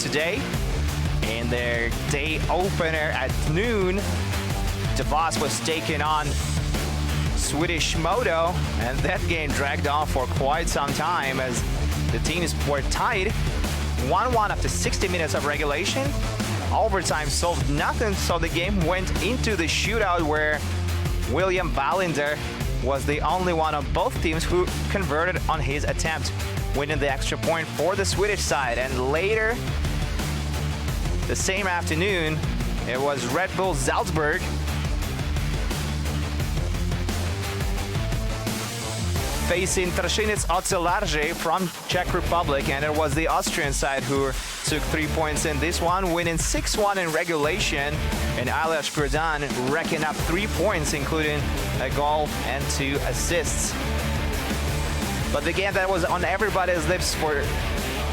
today. In their day opener at noon, Davos was taking on Swedish Modo, and that game dragged on for quite some time as the teams were tied 1-1 after 60 minutes of regulation. Overtime solved nothing, so the game went into the shootout where William Wallinder was the only one of both teams who converted on his attempt, winning the extra point for the Swedish side. And later, the same afternoon, it was Red Bull Salzburg facing Tršinec Ocelarje from Czech Republic, and it was the Austrian side who took 3 points in this one, winning 6-1 in regulation, and Aleš Prodan racking up 3 points, including a goal and 2 assists. But the game that was on everybody's lips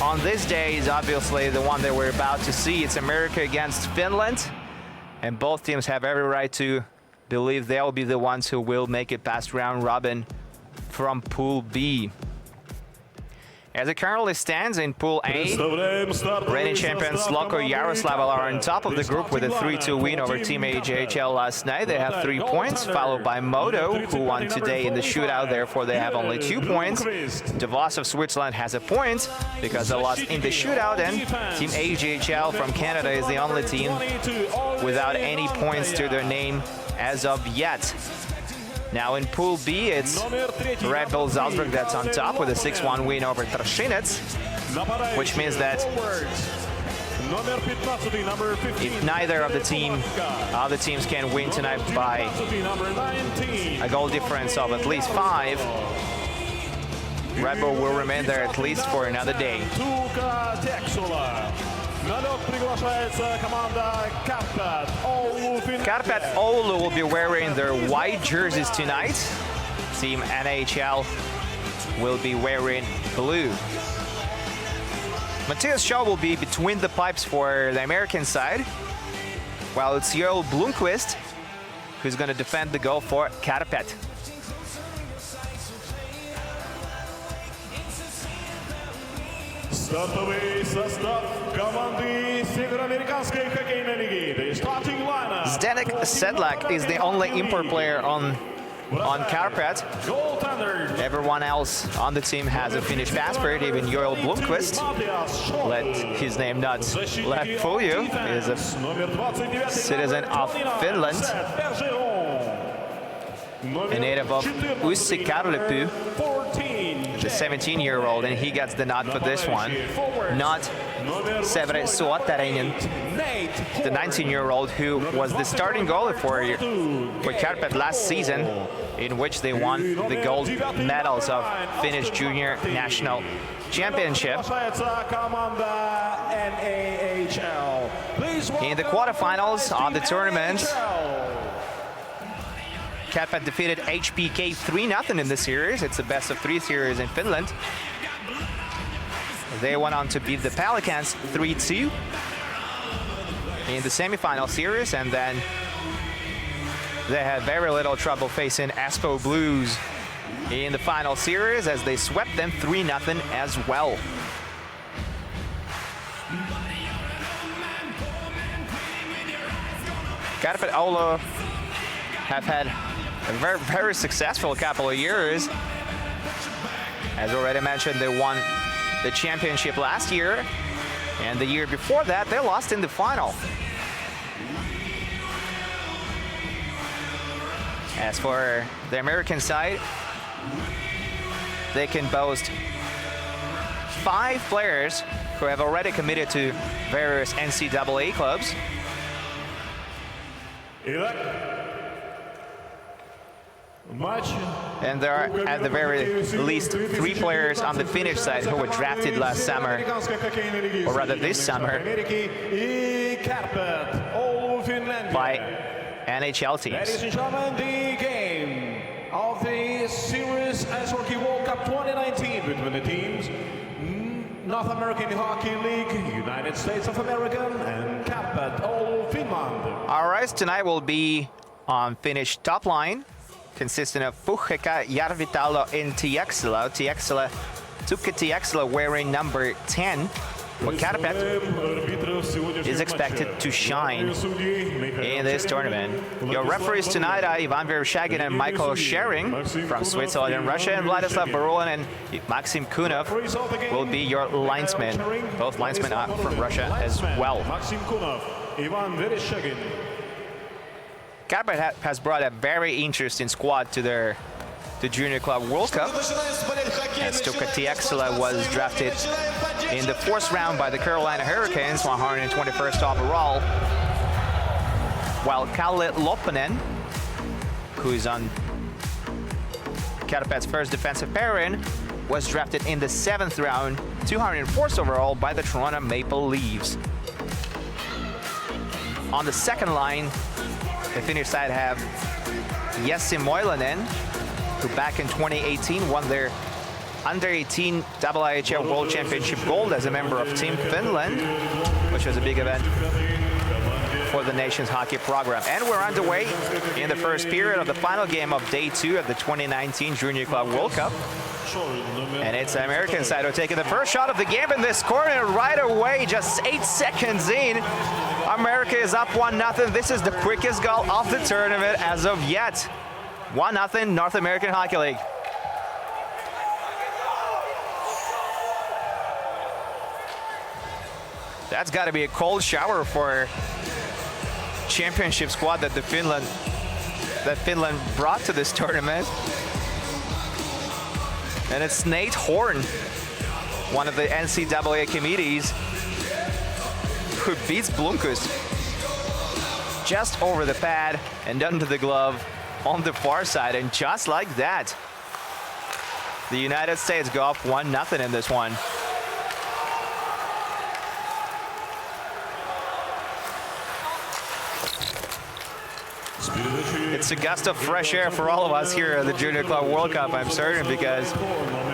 on this day is obviously the one that we're about to see. It's America against Finland, and both teams have every right to believe they'll be the ones who will make it past round robin from Pool B. As it currently stands in Pool A, reigning champions Loko Yaroslavl are on top of the group with a 3-2 win over Team AHL last night. They have 3 points, followed by Modo, who won today in the shootout, therefore they have only 2 points. Davos of Switzerland has a point because they lost in the shootout, and Team AHL from Canada is the only team without any points to their name as of yet. Now in Pool B, it's Red Bull Salzburg that's on top with a 6-1 win over Tršinec, which means that if neither of the teams can win tonight by a goal difference of at least 5, Red Bull will remain there at least for another day. Karpat Oulu will be wearing their white jerseys tonight. Team NAHL will be wearing blue. Matthias Shaw will be between the pipes for the American side, while it's Joel Blomqvist who's going to defend the goal for Karpat. Стартовый состав команды Североамериканской хоккейной лиги. The starting lineup. Zdeněk Sedlak is the only import player on Karpat. Everyone else on the team has a Finnish passport, even Joel Blomqvist. Let his name not fool you. He is a citizen of Finland, a native of Ussi-Karlepuu, the 17-year-old, and he gets the nod for this one. Not Severi Suotarinen, the 19-year-old who was the starting goalie for Karpat last season, in which they won the gold medals of Finnish Junior National Championship. In the quarterfinals of the tournament, Karpat defeated HPK 3-0 in the series. It's a best-of-3 series in Finland. They went on to beat the Pelicans 3-2 in the semifinal series, and then they had very little trouble facing Espoo Blues in the final series as they swept them 3-0 as well. Karpat Oulu have had a very, very successful couple of years. As already mentioned, they won the championship last year, and the year before that, they lost in the final. As for the American side, they can boast 5 players who have already committed to various NCAA clubs. And there are at the very least 3 players on the Finnish side who were drafted last summer, or rather this summer, by NHL teams. Ladies and gentlemen, the game of the Sirius Ice Hockey World Cup 2019 between the teams North American Hockey League, United States of America, and Karpat Oulu, Finland. Our race tonight will be on Finnish top line, consisting of Puheka, Järvitalo, and Tiexila. Tukka Tiexila wearing number 10. But Karpat is expected to shine in this tournament. Your referees tonight are Ivan Vereshchagin and Michael Schering from Switzerland and Russia, and Vladislav Barulin and Maxim Kunov will be your linesmen. Both linesmen are from Russia as well. Karpat has brought a very interesting squad to the Junior Club World Cup. And Stuka Tiaksila was drafted in the 4th round by the Carolina Hurricanes, 121st overall. While Kalle Loppanen, who is on Karpat's first defensive pairing, was drafted in the 7th round, 204th overall by the Toronto Maple Leafs. On the second line, the Finnish side have Jesse Moilanen, who back in 2018 won their under-18 IIHL World Championship gold as a member of Team Finland, which was a big event for the nation's hockey program. And we're underway in the first period of the final game of Day 2 of the 2019 Junior Club World Cup. And it's the American side who are taking the first shot of the game in this corner right away, just 8 seconds in. America is up 1-0. This is the quickest goal of the tournament as of yet. 1-0 North American Hockey League. That's got to be a cold shower for championship squad that Finland brought to this tournament. And it's Nate Horn, one of the NCAA committees, who beats Blomqvist just over the pad and under the glove on the far side. And just like that, the United States go up 1-0 in this one. It's a gust of fresh air for all of us here at the Junior Club World Cup, I'm certain, because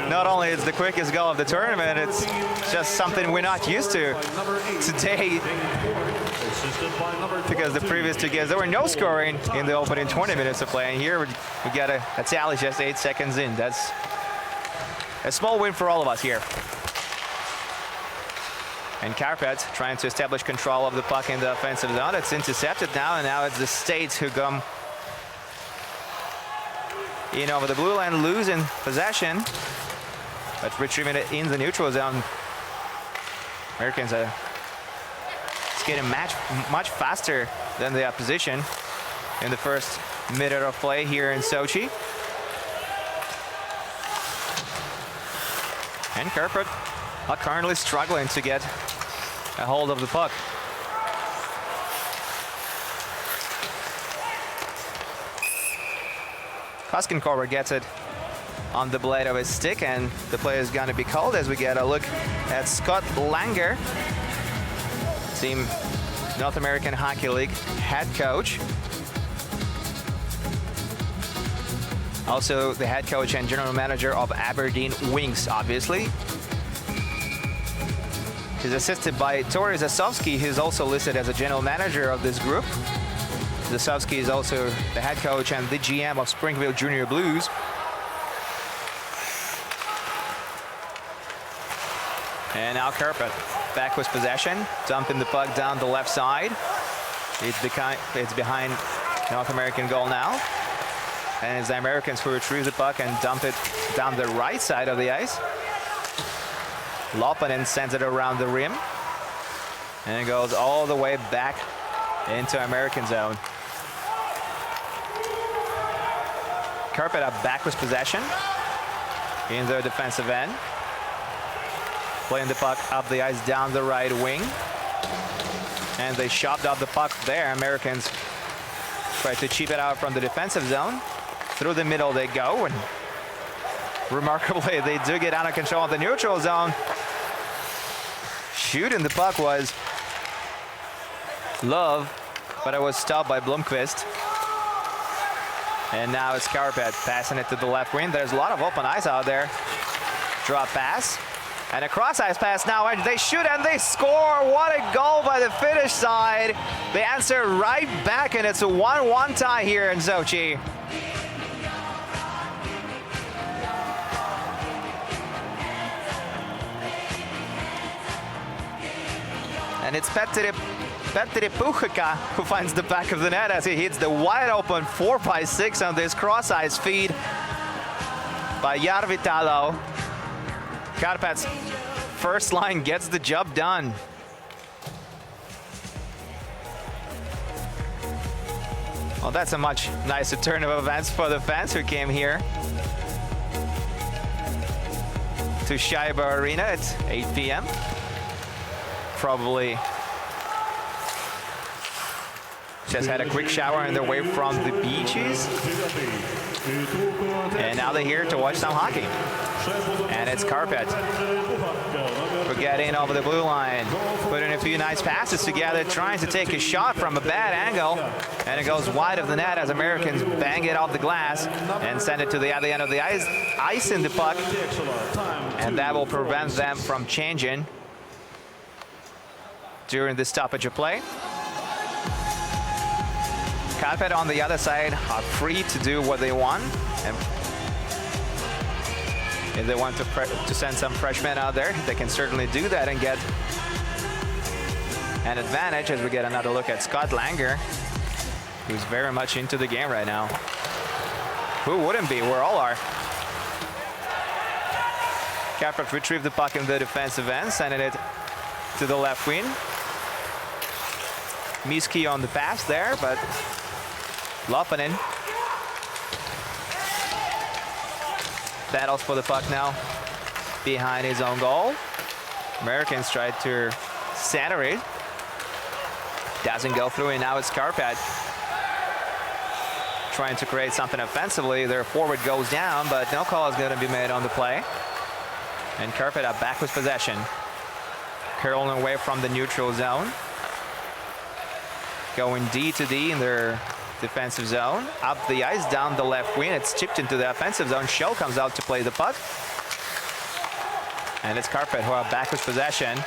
not only is the quickest goal of the tournament, it's just something we're not used to today, because the previous 2 games, there were no scoring in the opening 20 minutes of play, and here we got a tally just 8 seconds in. That's a small win for all of us here. And Karpat trying to establish control of the puck in the offensive zone. It's intercepted now, and now it's the States who come in over the blue line, losing possession, but retrieving it in the neutral zone. Americans are skating much faster than the opposition in the first minute of play here in Sochi. And Karpat are currently struggling to get a hold of the puck. Koskenkorva gets it on the blade of his stick, and the play is going to be called as we get a look at Scott Langer, Team North American Hockey League head coach. Also the head coach and general manager of Aberdeen Wings, obviously. He's assisted by Tori Zasowski, who's also listed as a general manager of this group. Zasowski is also the head coach and the GM of Springville Junior Blues. And now Karpat back with possession, dumping the puck down the left side. It's behind North American goal now. And it's the Americans who retrieve the puck and dump it down the right side of the ice. Loppanen sends it around the rim, and it goes all the way back into American zone. Karpat up back with possession in their defensive end, playing the puck up the ice down the right wing, and they shoved out the puck there. Americans try to cheap it out from the defensive zone. Through the middle they go, and remarkably, they do get out of control of the neutral zone. Shooting the puck was Love, but it was stopped by Blomqvist. And now it's Karpat passing it to the left wing. There's a lot of open ice out there. Drop pass. And a cross-ice pass now, and they shoot and they score. What a goal by the Finnish side. They answer right back, and it's a 1-1 tie here in Sochi. And it's Petteri Puchika who finds the back of the net as he hits the wide open 4x6 on this cross-ice feed by Jarvi Talo. Karpat's first line gets the job done. Well, that's a much nicer turn of events for the fans who came here to Scheiber Arena at 8 p.m. Probably just had a quick shower on their way from the beaches. And now they're here to watch some hockey. And it's Karpat. We get in over the blue line, putting a few nice passes together, trying to take a shot from a bad angle. And it goes wide of the net as Americans bang it off the glass and send it to the other end of the ice in the puck. And that will prevent them from changing during the stoppage of play. Karpat on the other side are free to do what they want. And if they want to send some freshmen out there, they can certainly do that and get an advantage as we get another look at Scott Langer, who's very much into the game right now. Who wouldn't be? We all are. Karpat retrieved the puck in the defensive end, sending it to the left wing. Miski on the pass there, but Lopanen battles for the puck now behind his own goal. Americans tried to center it. Doesn't go through, and now it's Karpat trying to create something offensively. Their forward goes down, but no call is going to be made on the play. And Karpat up back with possession. Curling away from the neutral zone. Going D to D in their defensive zone. Up the ice, down the left wing. It's chipped into the offensive zone. Shell comes out to play the puck. And it's Karpat who are back with possession.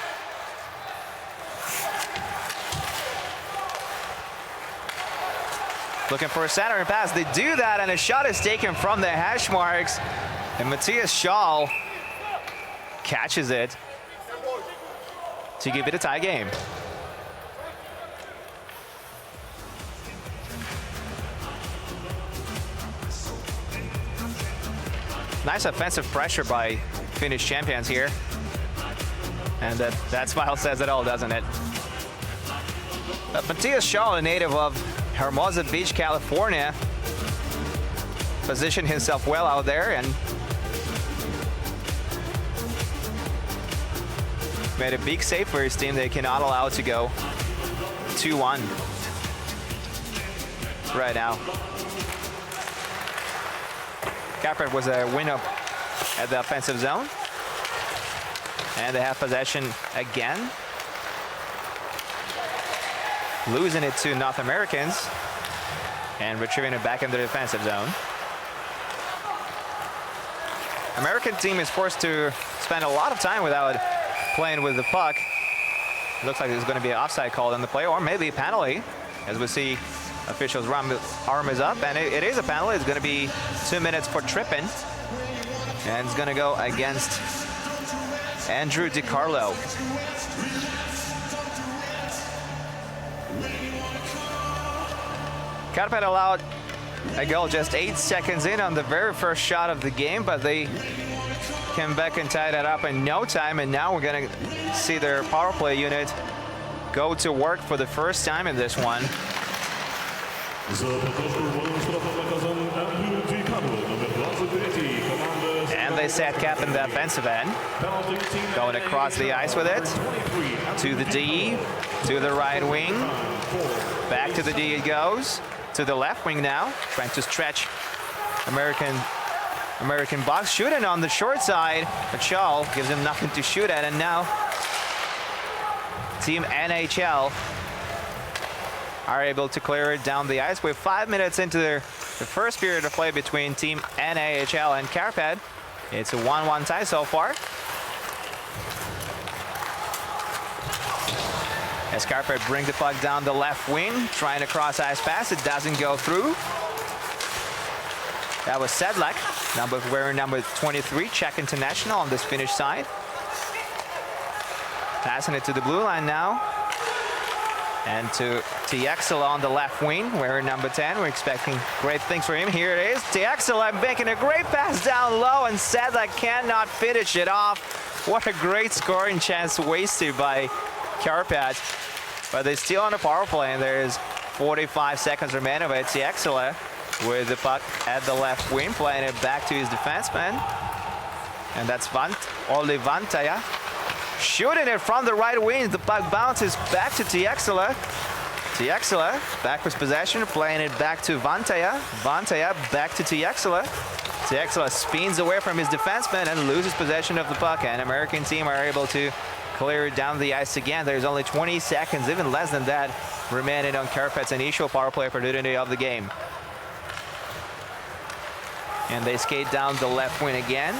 Looking for a centering pass. They do that, and a shot is taken from the hash marks. And Matthias Schall catches it to give it a tie game. Nice offensive pressure by Finnish champions here. And that smile says it all, doesn't it? But Matthias Schall, a native of Hermosa Beach, California, positioned himself well out there and made a big save for his team. They cannot allow it to go 2-1 right now. Karpat was a win up at the offensive zone. And they have possession again. Losing it to North Americans and retrieving it back in the defensive zone. American team is forced to spend a lot of time without playing with the puck. It looks like there's going to be an offside call in the play, or maybe a penalty, as we see officials' arm is up, and it is a penalty. It's going to be 2 minutes for tripping, and it's going to go against Andrew DiCarlo. Karpat allowed a goal just 8 seconds in on the very first shot of the game, but they came back and tied it up in no time, and now we're going to see their power play unit go to work for the first time in this one. And they set cap in the offensive end. Going across the ice with it. To the D, to the right wing. Back to the D it goes. To the left wing now. Trying to stretch American box. Shooting on the short side. But Schall gives him nothing to shoot at. And now Team NHL are able to clear it down the ice. We're 5 minutes into the first period of play between Team NAHL and Karpat. It's a 1-1 tie so far. As Karpat bring the puck down the left wing, trying to cross ice pass, it doesn't go through. That was Sedlak, wearing number 23, Czech international on this Finnish side. Passing it to the blue line now. And to Tiexela on the left wing, wearing number 10. We're expecting great things for him. Here it is. Tiexela making a great pass down low, and Sedlak cannot finish it off. What a great scoring chance wasted by Karpat. But they're still on the power play, and there's 45 seconds remaining of it. Tiexela with the puck at the left wing, playing it back to his defenseman. And that's Olli Vantaja. Shooting it from the right wing. The puck bounces back to Tiexela. Tiexela back with possession, playing it back to Vantaja. Vantaja back to Tiexela. Tiexela spins away from his defenseman and loses possession of the puck. And American team are able to clear it down the ice again. There's only 20 seconds, even less than that, remaining on Karpat's initial power play opportunity of the game. And they skate down the left wing again.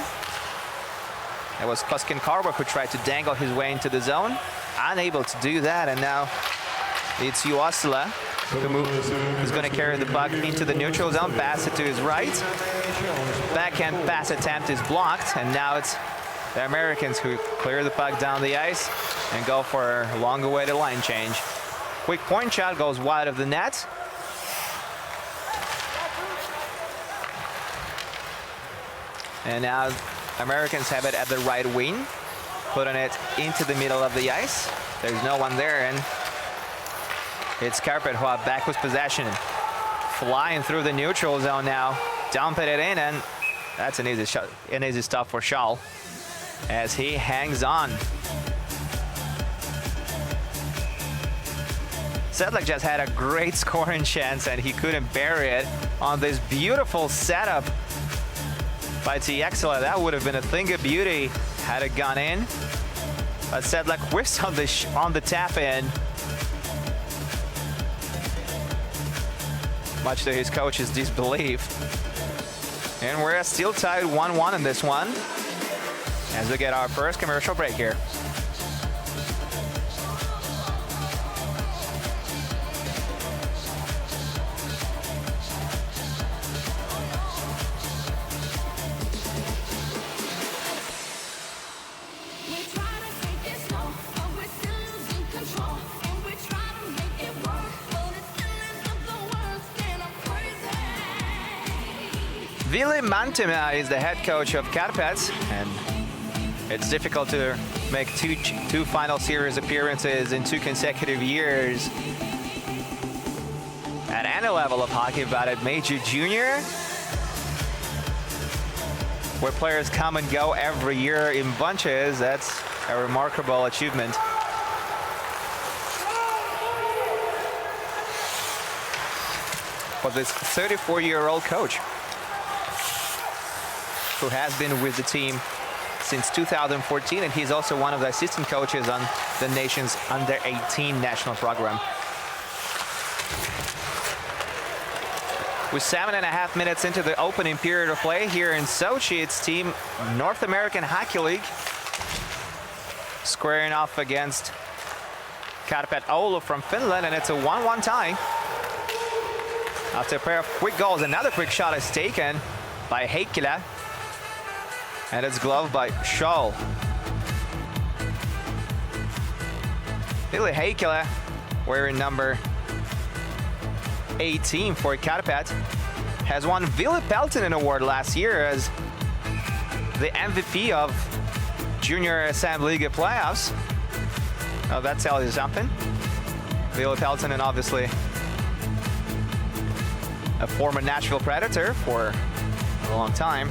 It was Karpat who tried to dangle his way into the zone. Unable to do that, and now it's Juossila who's going to carry the puck into the neutral zone, pass it to his right. Backhand pass attempt is blocked, and now it's the Americans who clear the puck down the ice and go for a long-awaited line change. Quick point shot goes wide of the net. And now Americans have it at the right wing, putting it into the middle of the ice. There's no one there, and it's Karpat who are back with possession. Flying through the neutral zone now, dumping it in, and that's an easy shot, an easy stop for Schall as he hangs on. Sedlak just had a great scoring chance, and he couldn't bury it on this beautiful setup by Tiexela. That would have been a thing of beauty had it gone in. But Sedlak whiffs on the tap in, much to his coach's disbelief. And we're still tied 1-1 in this one as we get our first commercial break here. Ville Mantema is the head coach of Karpat, and it's difficult to make two final series appearances in 2 consecutive years at any level of hockey, but at Major Junior, where players come and go every year in bunches, that's a remarkable achievement. For this 34-year-old coach, who has been with the team since 2014, and he's also one of the assistant coaches on the nation's under-18 national program. With 7.5 minutes into the opening period of play here in Sochi, it's Team North American Hockey League squaring off against Karpat Oulu from Finland, and it's a 1-1 tie. After a pair of quick goals, another quick shot is taken by Heikkilä, and it's gloved by Schall. Ville Heikkilä, wearing number 18 for Karpat, has won Ville Peltonen Award last year as the MVP of Junior SM Liga playoffs. Oh, that tells you something. Ville Peltonen, obviously a former Nashville Predator for a long time.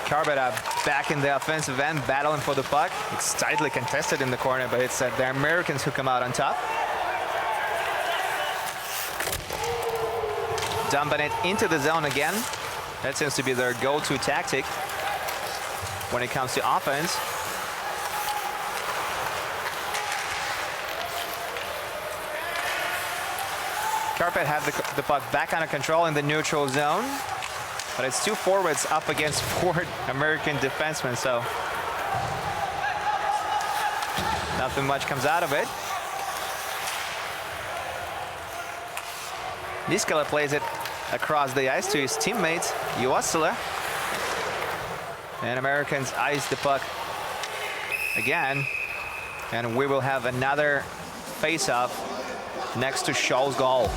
Karpat back in the offensive end, battling for the puck. It's tightly contested in the corner, but it's the Americans who come out on top. Dumping it into the zone again. That seems to be their go-to tactic when it comes to offense. Karpat have the puck back under control in the neutral zone. But it's 2 forwards up against 4 American defensemen, so nothing much comes out of it. Niskala plays it across the ice to his teammate, Juossila. And Americans ice the puck again. And we will have another face-off next to Scholl's goal.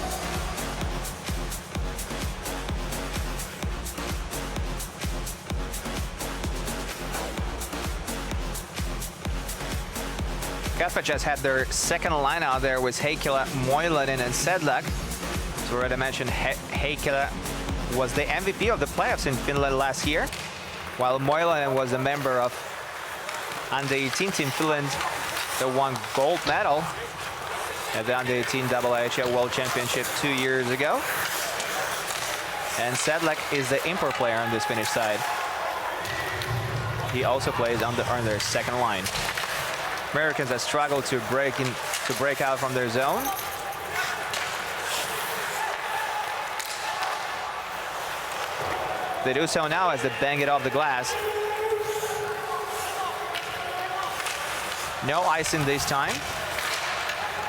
Karpat just had their second line out there with Heikkilä, Moilanen, and Sedlak. So already mentioned Heikkilä was the MVP of the playoffs in Finland last year, while Moilanen was a member of under-18 team Finland that won gold medal at the under-18 AHL World Championship 2 years ago. And Sedlak is the import player on this Finnish side. He also plays on their second line. Americans have struggled to break out from their zone. They do so now as they bang it off the glass. No icing this time,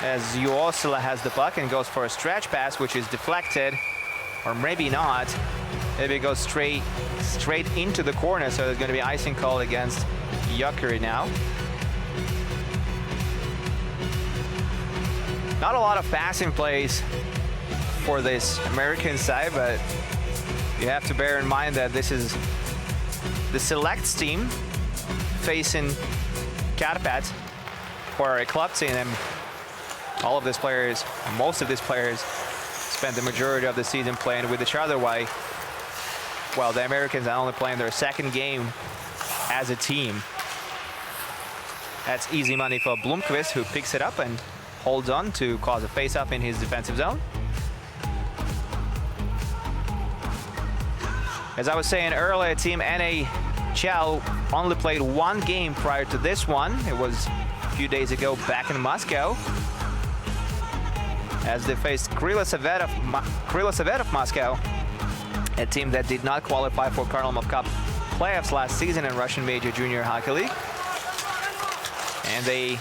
as Juosila has the puck and goes for a stretch pass, which is deflected, or maybe not. Maybe it goes straight into the corner, so there's going to be icing called against Jokeri now. Not a lot of passing plays for this American side, but you have to bear in mind that this is the selects team facing Karpat for a club team, and all of these players, most of these players, spent the majority of the season playing with each other. Why? Well, the Americans are only playing their second game as a team. That's easy money for Blomqvist, who picks it up and holds on to cause a face-up in his defensive zone. As I was saying earlier, Team NAHL only played one game prior to this one. It was a few days ago back in Moscow, as they faced Kryla Sovet of Moscow, a team that did not qualify for Karlamov Cup playoffs last season in Russian Major Junior Hockey League. And they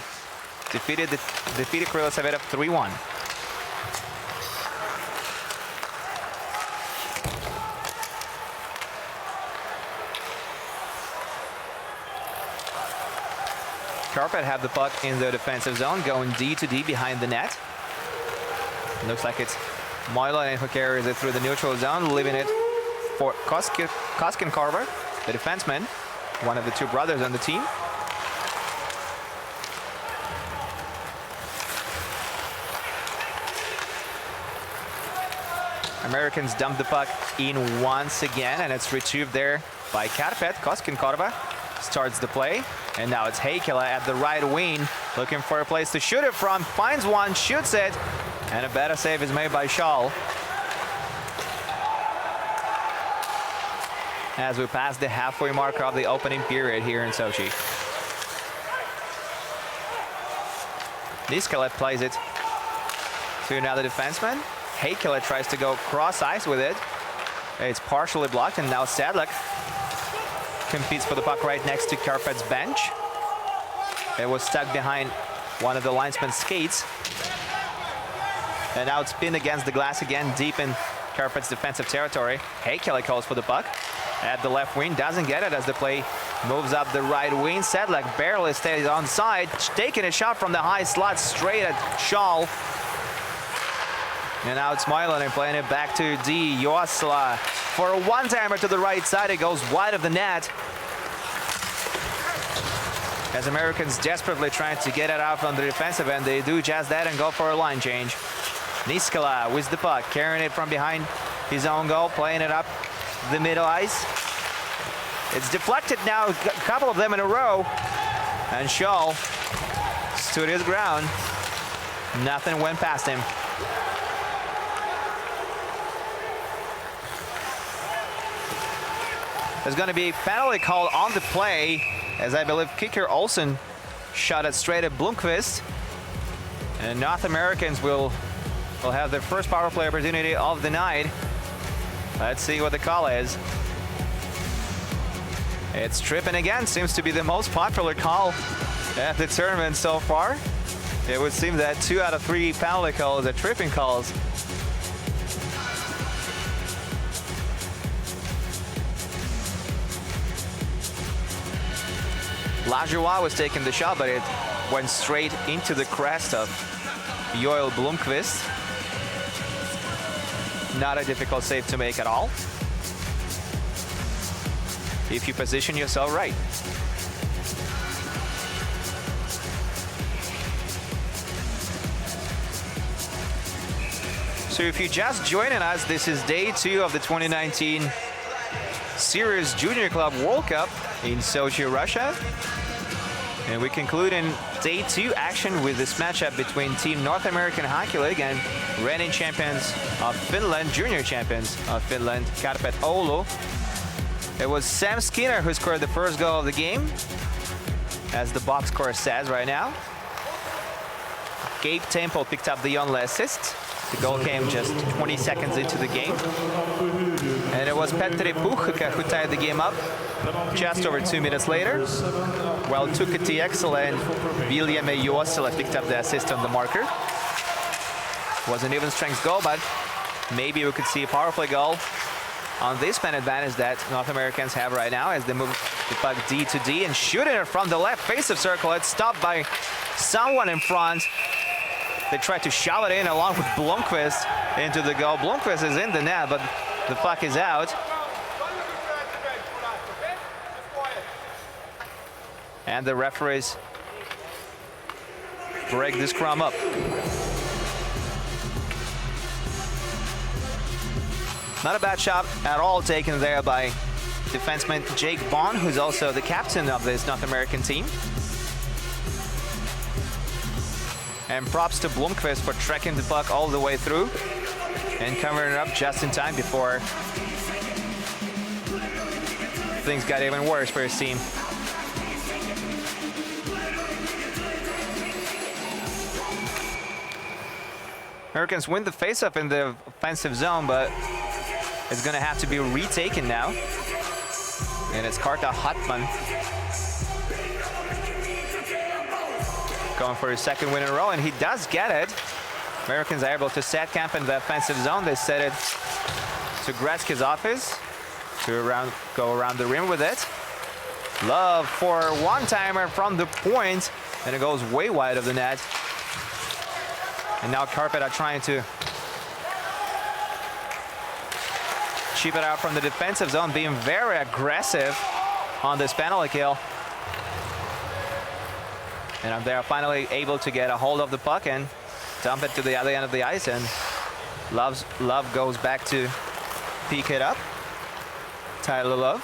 defeated Kryla Sovet 3-1. Karpat have the puck in the defensive zone, going D to D behind the net. It looks like it's Moilanen who carries it through the neutral zone, leaving it for Koskenkorva, the defenseman, one of the two brothers on the team. Americans dump the puck in once again, and it's retrieved there by Karpat. Koskenkorva starts the play, and now it's Heikkilä at the right wing, looking for a place to shoot it from, finds one, shoots it, and a better save is made by Scholl. As we pass the halfway mark of the opening period here in Sochi. Niskalet plays it to another defenseman. Heikkilä tries to go cross ice with it. It's partially blocked, and now Sedlak competes for the puck right next to Karpat's bench. It was stuck behind one of the linesman's skates. And now it's pinned against the glass again, deep in Karpat's defensive territory. Heikkilä calls for the puck at the left wing, doesn't get it as the play moves up the right wing. Sedlak barely stays on side, taking a shot from the high slot straight at Scholl. And now it's Moilanen playing it back to D. Juosila for a one-timer to the right side. It goes wide of the net, as Americans desperately trying to get it out from the defensive end. They do just that and go for a line change. Niskalet with the puck, carrying it from behind his own goal, playing it up the middle ice. It's deflected now, a couple of them in a row, and Scholl stood his ground. Nothing went past him. There's going to be a penalty called on the play, as I believe kicker Olsen shot it straight at Blomqvist. And North Americans will have their first power play opportunity of the night. Let's see what the call is. It's tripping again, seems to be the most popular call at the tournament so far. It would seem that 2 out of 3 penalty calls are tripping calls. Lajoie was taking the shot, but it went straight into the crest of Joel Blomqvist. Not a difficult save to make at all, if you position yourself right. So if you're just joining us, this is day 2 of the 2019 Sirius Junior Club World Cup in Sochi, Russia. And we conclude in day 2 action with this matchup between Team North American Hockey League and reigning champions of Finland, junior champions of Finland, Karpat Oulu. It was Sam Skinner who scored the first goal of the game, as the box score says right now. Gabe Temple picked up the only assist. The goal came just 20 seconds into the game. And it was Petteri Puhka who tied the game up just over 2 minutes later, while Tuukka Tiexala and Viljami Juosila picked up the assist on the marker. It was an even strength goal, but maybe we could see a power play goal on this man advantage that North Americans have right now as they move the puck D to D and shooting it from the left face of circle. It's stopped by someone in front. They tried to shove it in along with Blomqvist into the goal. Blomqvist is in the net, but the puck is out. And the referees break the scrum up. Not a bad shot at all taken there by defenseman Jake Bond, who's also the captain of this North American team. And props to Blomqvist for tracking the puck all the way through and covering it up just in time before things got even worse for his team. Americans win the faceoff in the offensive zone, but it's going to have to be retaken now. And it's Karta Hartman going for his second win in a row, and he does get it. Americans are able to set camp in the offensive zone. They set it to Gretzky's office to go around the rim with it. Love for one-timer from the point, and it goes way wide of the net. And now Karpat are trying to chip it out from the defensive zone, being very aggressive on this penalty kill. And they're finally able to get a hold of the puck and dump it to the other end of the ice. And Love goes back to pick it up. Tyler Love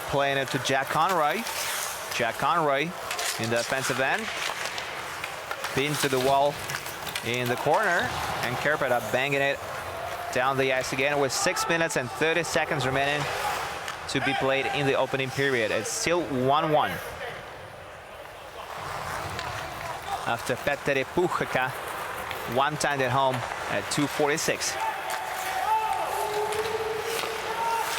playing it to Jack Conroy. Jack Conroy in the offensive end. Pinned to the wall in the corner. And Karpat are banging it down the ice again with 6 minutes and 30 seconds remaining to be played in the opening period. It's still 1-1. After Petteri Puhka one-timed at home at 2:46.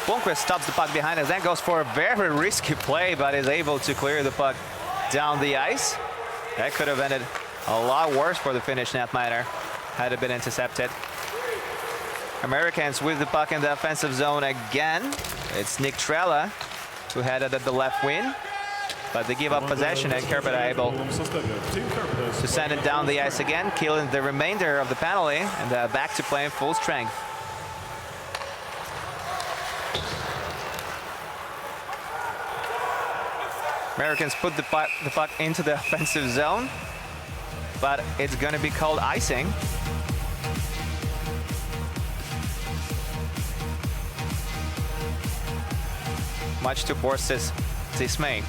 Blomqvist stops the puck behind us, then goes for a very risky play, but is able to clear the puck down the ice. That could have ended a lot worse for the Finnish netminder had it been intercepted. Americans with the puck in the offensive zone again. It's Nick Trella who had it at the left wing. But they give up possession, and Karpat are able to send it down the ice again, killing the remainder of the penalty, and back to playing full strength. Americans put the puck into the offensive zone, but it's going to be called icing. Much to Bors's dismay.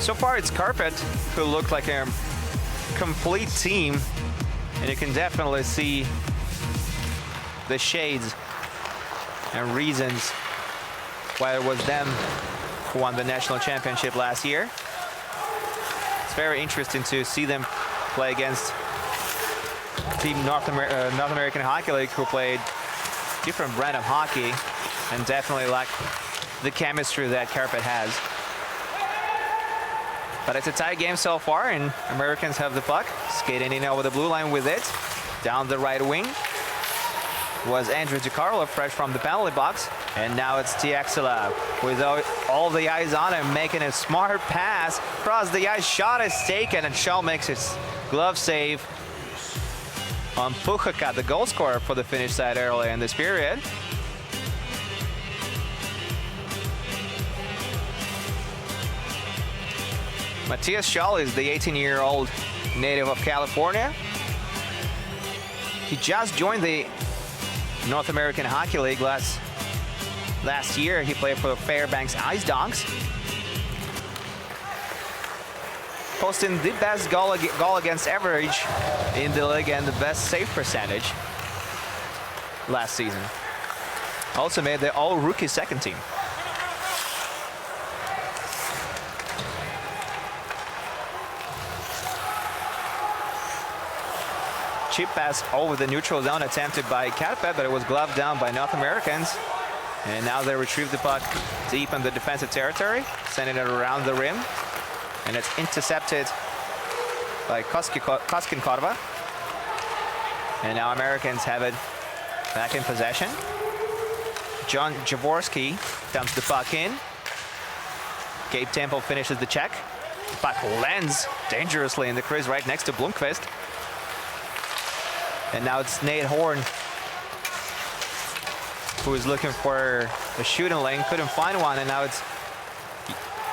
So far, it's Karpat who looked like a complete team, and you can definitely see the shades and reasons why it was them who won the national championship last year. It's very interesting to see them play against Team North American Hockey League, who played different brand of hockey and definitely lack the chemistry that Karpat has. But it's a tight game so far, and Americans have the puck. Skating in over the blue line with it. Down the right wing was Andrew DiCarlo, fresh from the penalty box. And now it's Tiaxila with all the eyes on him, making a smart pass. Across the ice, shot is taken, and Shaw makes his glove save on Puchaka, the goal scorer for the Finnish side early in this period. Matthias Shaw is the 18-year-old native of California. He just joined the North American Hockey League last year. He played for the Fairbanks Ice Dogs, posting the best goal against average in the league and the best save percentage last season. Also made the all-rookie second team. Cheap pass over the neutral zone attempted by Karpat, but it was gloved down by North Americans. And now they retrieve the puck deep in the defensive territory, sending it around the rim. And it's intercepted by Koskinkorva. And now Americans have it back in possession. John Jaworski dumps the puck in. Gabe Temple finishes the check. The puck lands dangerously in the crease right next to Blomqvist. And now it's Nate Horn, who is looking for a shooting lane, couldn't find one, and now it's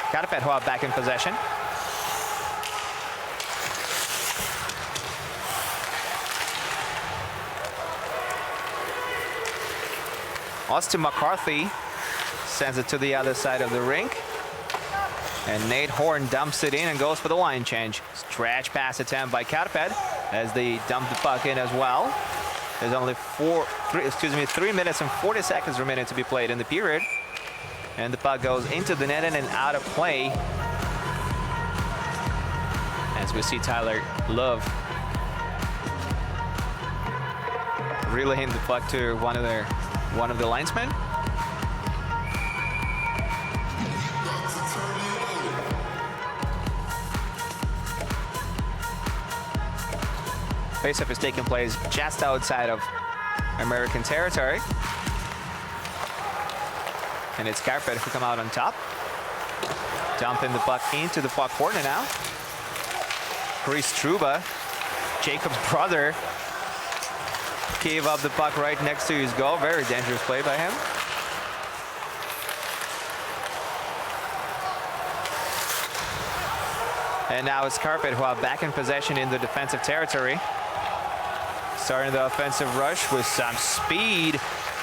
Karpat who are back in possession. Austin McCarthy sends it to the other side of the rink. And Nate Horn dumps it in and goes for the line change. Stretch pass attempt by Karpat as they dump the puck in as well. There's only 3 minutes and 40 seconds remaining to be played in the period. And the puck goes into the net and out of play. As we see Tyler Love relaying the puck to one of the linesmen. Faceoff is taking place just outside of American territory. And it's Karpat who come out on top. Dumping the puck into the puck corner now. Chris Trouba, Jacob's brother, gave up the puck right next to his goal. Very dangerous play by him. And now it's Karpat who are back in possession in the defensive territory. Starting the offensive rush with some speed.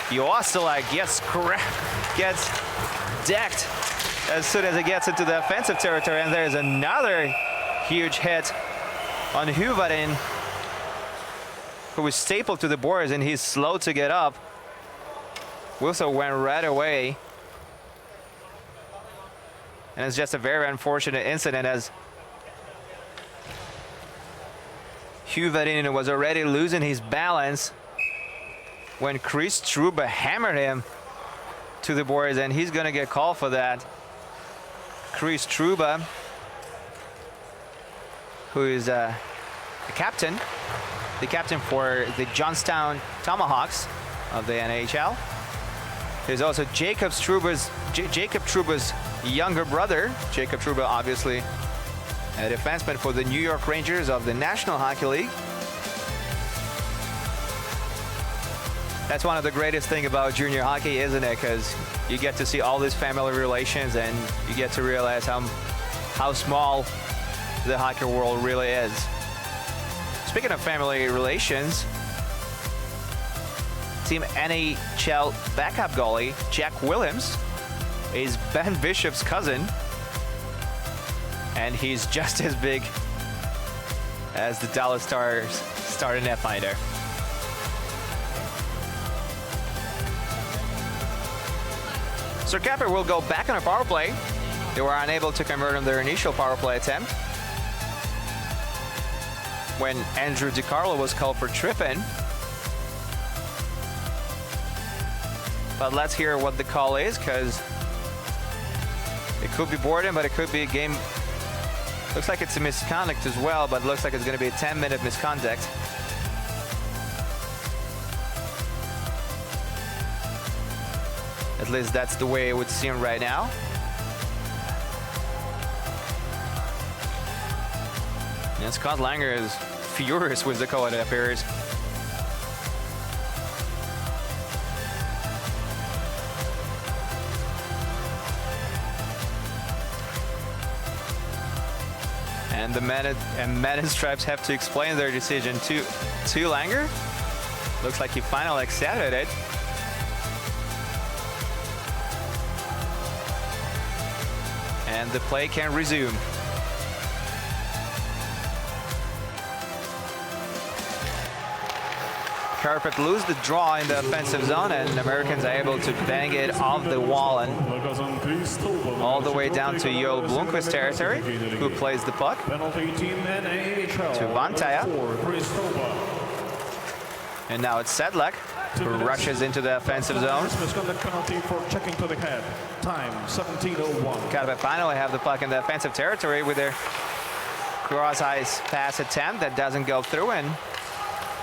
Joosala gets decked as soon as it gets into the offensive territory. And there's another huge hit on Huvarin, who was stapled to the boards, and he's slow to get up. Wilson went right away. And it's just a very unfortunate incident as Huvarin was already losing his balance when Chris Trouba hammered him to the boards, and he's gonna get called for that. Chris Trouba, who is the captain for the Johnstown Tomahawks of the NAHL. There's also Jacob Trouba's younger brother. Jacob Trouba, obviously a defenseman for the New York Rangers of the National Hockey League. That's one of the greatest things about junior hockey, isn't it? Because you get to see all these family relations, and you get to realize how small the hockey world really is. Speaking of family relations, Team NHL backup goalie Jack Williams is Ben Bishop's cousin, and he's just as big as the Dallas Stars starting netminder. So Karpat will go back on a power play. They were unable to convert on their initial power play attempt when Andrew DiCarlo was called for tripping. But let's hear what the call is, because it could be boredom, but it could be a game Looks like it's a misconduct as well, but it looks like it's going to be a 10-minute misconduct. At least that's the way it would seem right now. And Scott Langer is furious with the call, it appears. And the men in stripes have to explain their decision to Langer. Looks like he finally accepted it. And the play can resume. Karpat lose the draw in the offensive zone, and Americans are able to bang it off the wall and all the way down to Joel Blomqvist territory, who plays the puck to Vantaja. And now it's Sedlak, who rushes into the offensive zone. Karpat finally have the puck in the offensive territory with their cross-ice pass attempt that doesn't go through, and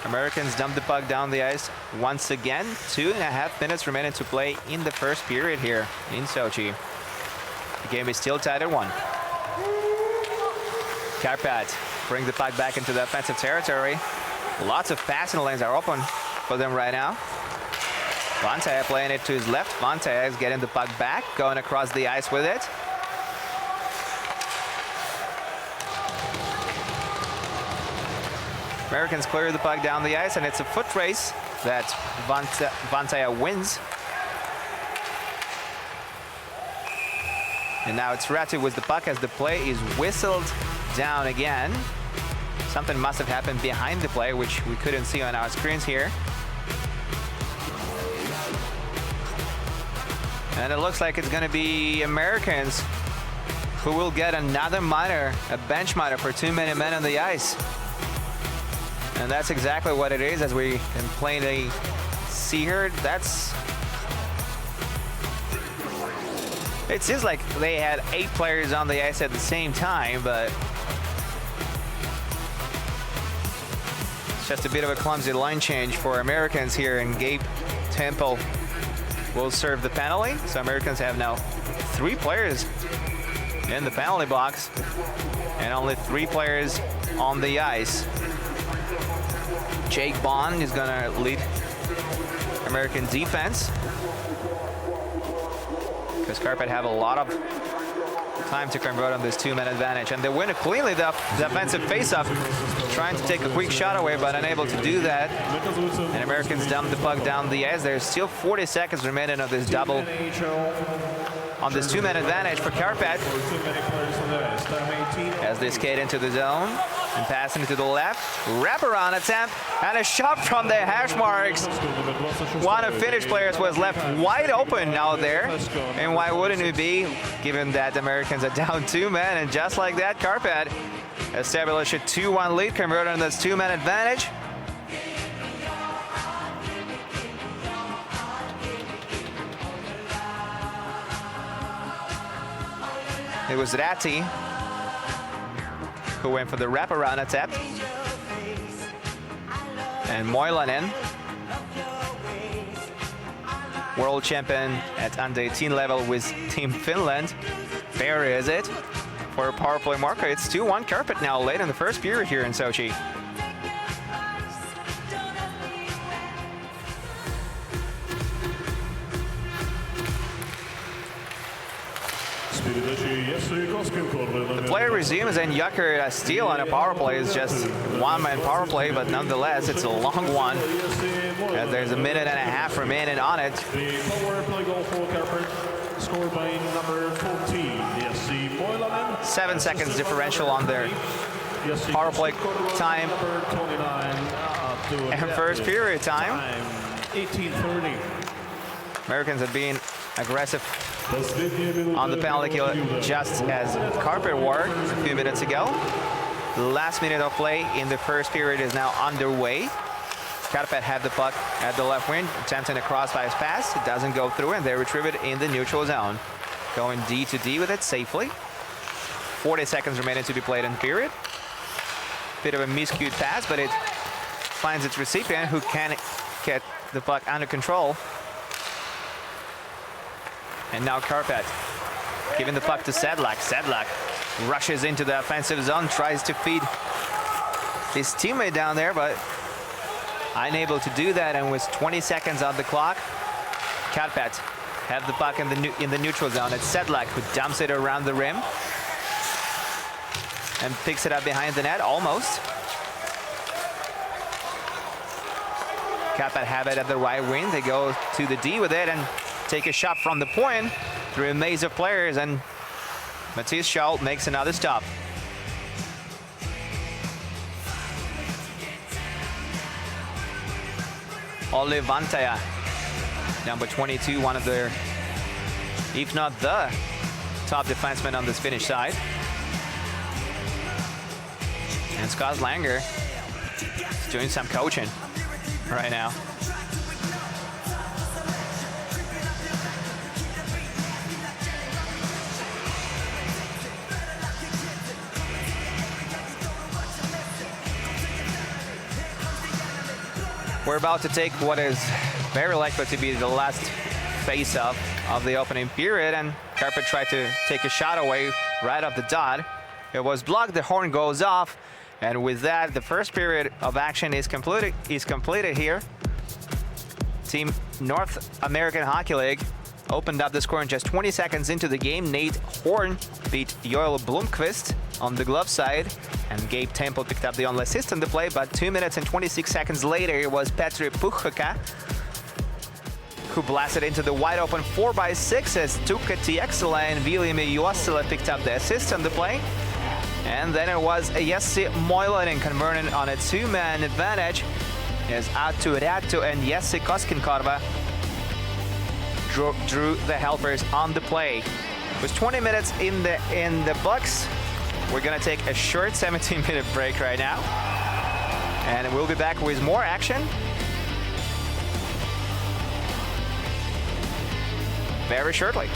Americans dump the puck down the ice once again. 2.5 minutes remaining to play in the first period here in Sochi. The game is still tied at 1. Karpat bring the puck back into the offensive territory. Lots of passing lanes are open for them right now. Vantaja playing it to his left. Vantaja is getting the puck back, going across the ice with it. Americans clear the puck down the ice, and it's a foot race that Vantaja wins. And now it's Räty with the puck as the play is whistled down again. Something must have happened behind the play, which we couldn't see on our screens here. And it looks like it's going to be Americans who will get another minor, a bench minor for 2-minute men on the ice. And that's exactly what it is, as we can plainly see here. It seems like they had 8 players on the ice at the same time, but it's just a bit of a clumsy line change for Americans here, and Gabe Temple will serve the penalty. So Americans have now 3 players in the penalty box and only 3 players on the ice. Jake Bond is going to lead American defense, because Karpat have a lot of time to convert on this 2-man advantage. And they win it cleanly, the offensive faceoff, trying to take a quick shot away, but unable to do that. And Americans dump the puck down the ice. There's still 40 seconds remaining of this double, on this 2-man advantage for Karpat, as they skate into the zone and passing it to the left. Wraparound attempt and a shot from the hash marks. One of Finnish players was left wide open out there, and why wouldn't it be, given that the Americans are down 2 men? And just like that, Karpat established a 2-1 lead, converted on this 2-man advantage. It was Räty who went for the wraparound attempt. And Moilanen, world champion at under 18 level with Team Finland. Fair is it for a power play marker. It's 2-1 Karpat now late in the first period here in Sochi. The play resumes, and Yucker steal on a power play is just 1-man power play, but nonetheless it's a long one, as there's a minute and a half remaining on it. The power play goal for Karpat, scored by number 14, SC Moilanen. 7 seconds differential on their power play time and first period time. 18:30. Americans have been aggressive on the penalty kill, just as Karpat were a few minutes ago. The last minute of play in the first period is now underway. Karpat had the puck at the left wing, attempting a cross-ice pass. It doesn't go through, and they retrieve it in the neutral zone. Going D to D with it safely. 40 seconds remaining to be played in the period. Bit of a miscued pass, but it finds its recipient, who can get the puck under control. And now Karpat giving the puck to Sedlak. Sedlak rushes into the offensive zone, tries to feed his teammate down there, but unable to do that. And with 20 seconds on the clock, Karpat have the puck in the neutral zone. It's Sedlak who dumps it around the rim and picks it up behind the net, almost. Karpat have it at the right wing. They go to the D with it and take a shot from the point through a maze of players, and Matthias Scholl makes another stop. Olli Vantaja, number 22, one of their, if not the top defenseman on this Finnish side. And Scott Langer is doing some coaching right now. We're about to take what is very likely to be the last face-off of the opening period, and Karpat tried to take a shot away right off the dot. It was blocked, the horn goes off, and with that, the first period of action is completed here. Team North American Hockey League opened up the score in just 20 seconds into the game. Nate Horn beat Joel Blomqvist on the glove side, and Gabe Temple picked up the only assist on the play, but 2 minutes and 26 seconds later, it was Petri Puchka who blasted into the wide open 4x6 as Tuukka Tieksala and Viljami Juossila picked up the assist on the play. And then it was Jesse Moilanen converting on a two-man advantage as Aatu Räty and Jesse Koskenkorva drew the helpers on the play. It was 20 minutes in the books. We're gonna take a short 17-minute break right now, and we'll be back with more action very shortly.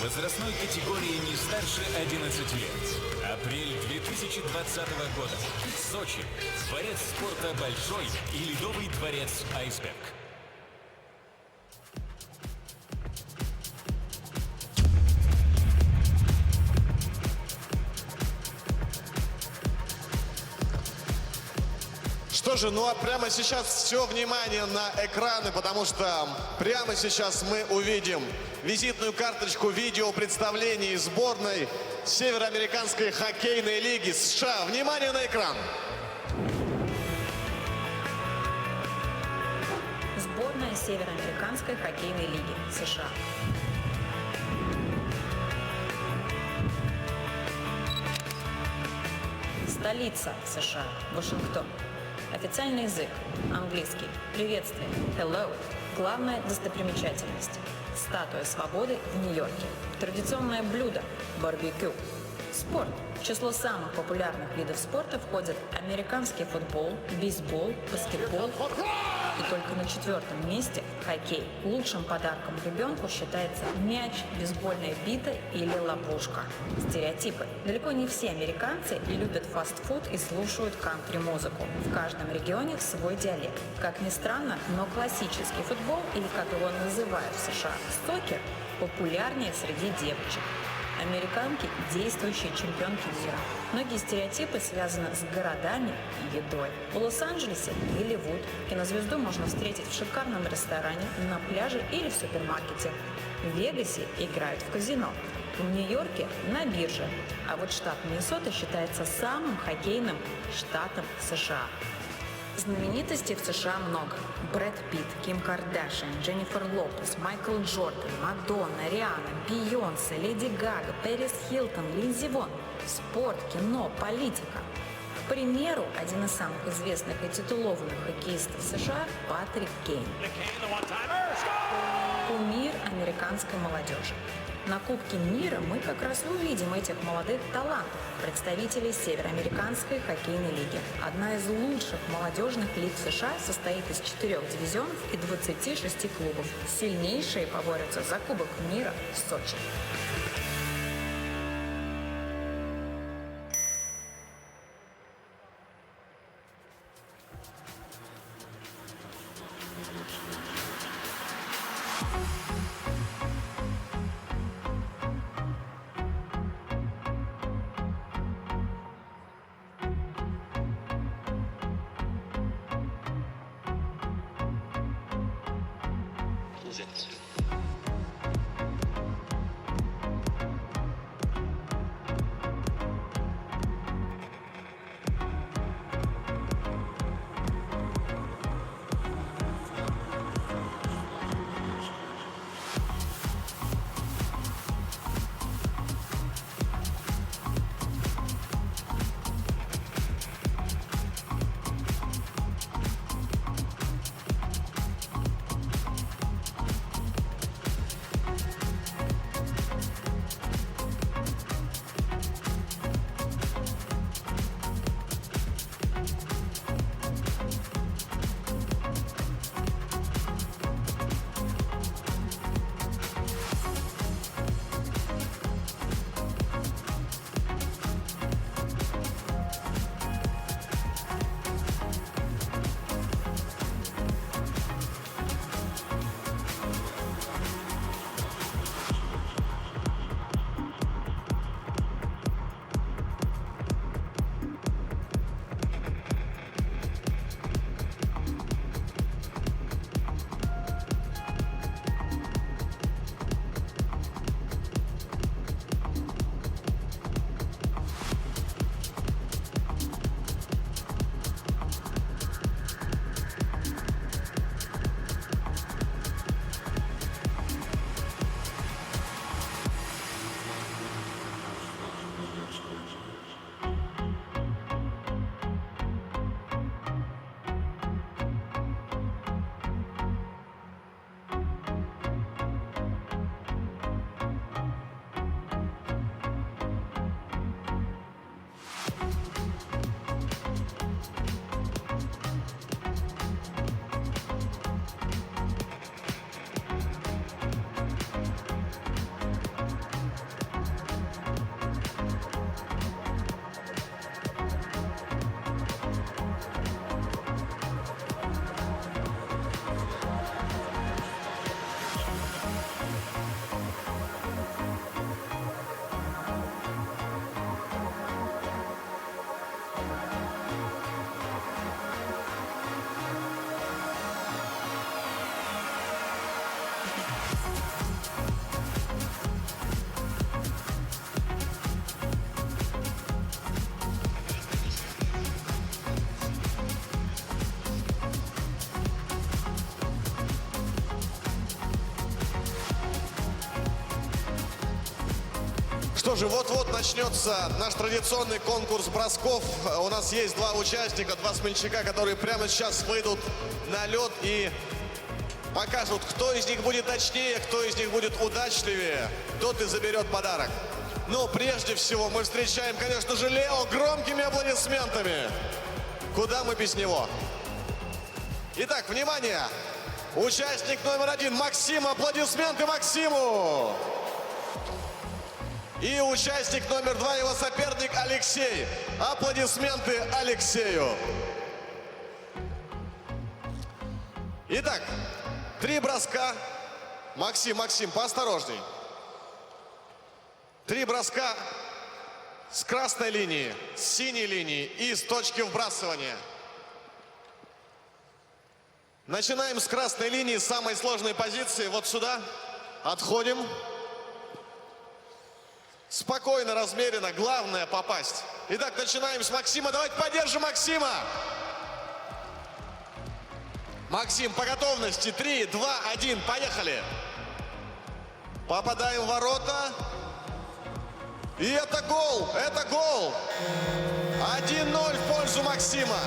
Возрастной категории не старше 11 лет. Апрель 2020 года. Сочи. Дворец спорта «Большой» и Ледовый дворец «Айсберг». Что же, ну а прямо сейчас все внимание на экраны, потому что прямо сейчас мы увидим визитную карточку видеопредставлений сборной Североамериканской хоккейной лиги США. Внимание на экран! Сборная Североамериканской хоккейной лиги США. Столица США. Вашингтон. Официальный язык – английский. Приветствие – hello. Главная достопримечательность – статуя свободы в Нью-Йорке. Традиционное блюдо – барбекю. Спорт. В число самых популярных видов спорта входят американский футбол, бейсбол, баскетбол. И только на 4-м месте – хоккей. Лучшим подарком ребенку считается мяч, бейсбольная бита или ловушка. Стереотипы. Далеко не все американцы любят фастфуд и слушают кантри-музыку. В каждом регионе свой диалект. Как ни странно, но классический футбол, или как его называют в США, сокер, популярнее среди девочек. Американки – действующие чемпионки мира. Многие стереотипы связаны с городами и едой. В Лос-Анджелесе – Голливуд. Кинозвезду можно встретить в шикарном ресторане, на пляже или в супермаркете. В Вегасе играют в казино. В Нью-Йорке – на бирже. А вот штат Миннесота считается самым хоккейным штатом США. Знаменитостей в США много. Брэд Питт, Ким Кардашьян, Дженнифер Лопес, Майкл Джордан, Мадонна, Риhanna, Бейонсе, Леди Гага, Пэрис Хилтон, Линдзи Вонн. Спорт, кино, политика. К примеру, один из самых известных и титулованных хоккеистов США – Патрик Кейн. Кумир американской молодежи. На Кубке мира мы как раз увидим этих молодых талантов, представителей Североамериканской хоккейной лиги. Одна из лучших молодежных лиг США состоит из 4 дивизионов и 26 клубов. Сильнейшие поборются за Кубок мира в Сочи. Что же, вот-вот начнется наш традиционный конкурс бросков. У нас есть два участника, два смельчака, которые прямо сейчас выйдут на лед и покажут, кто из них будет точнее, кто из них будет удачливее, тот и заберет подарок. Но прежде всего мы встречаем, конечно же, Лео громкими аплодисментами. Куда мы без него? Итак, внимание! Участник номер 1 Максим. Аплодисменты Максиму! И участник номер 2, его соперник Алексей. Аплодисменты Алексею. Итак, 3 броска. Максим, поосторожней. 3 броска с красной линии, с синей линии и с точки вбрасывания. Начинаем с красной линии, с самой сложной позиции. Вот сюда. Отходим. Спокойно, размеренно. Главное попасть. Итак, начинаем с Максима. Давайте поддержим Максима. Максим, по готовности. 3, 2, 1. Поехали. Попадаем в ворота. И это гол. Это гол. 1-0 в пользу Максима.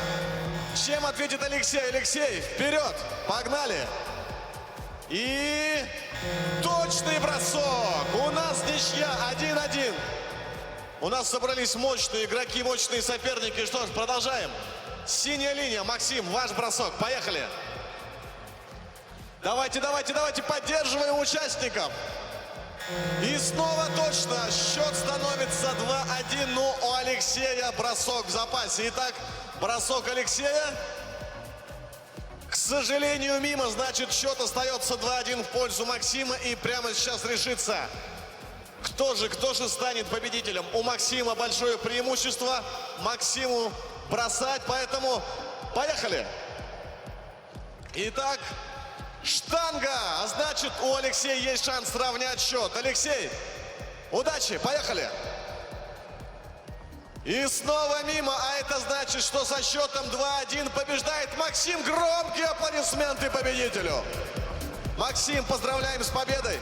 Чем ответит Алексей? Алексей, вперед. Погнали. И точный бросок. У нас ничья 1-1. У нас собрались мощные игроки, мощные соперники. Что ж, продолжаем. Синяя линия. Максим, ваш бросок. Поехали. Давайте, давайте, давайте. Поддерживаем участников. И снова точно. Счет становится 2-1. Но у Алексея бросок в запасе. Итак, бросок Алексея. К сожалению, мимо. Значит, счет остается 2-1 в пользу Максима. И прямо сейчас решится, кто же станет победителем. У Максима большое преимущество. Максиму бросать. Поэтому поехали. Итак, штанга. А значит, у Алексея есть шанс сравнять счет. Алексей, удачи. Поехали. И снова мимо, а это значит, что со счетом 2-1 побеждает Максим. Громкие аплодисменты победителю. Максим, поздравляем с победой.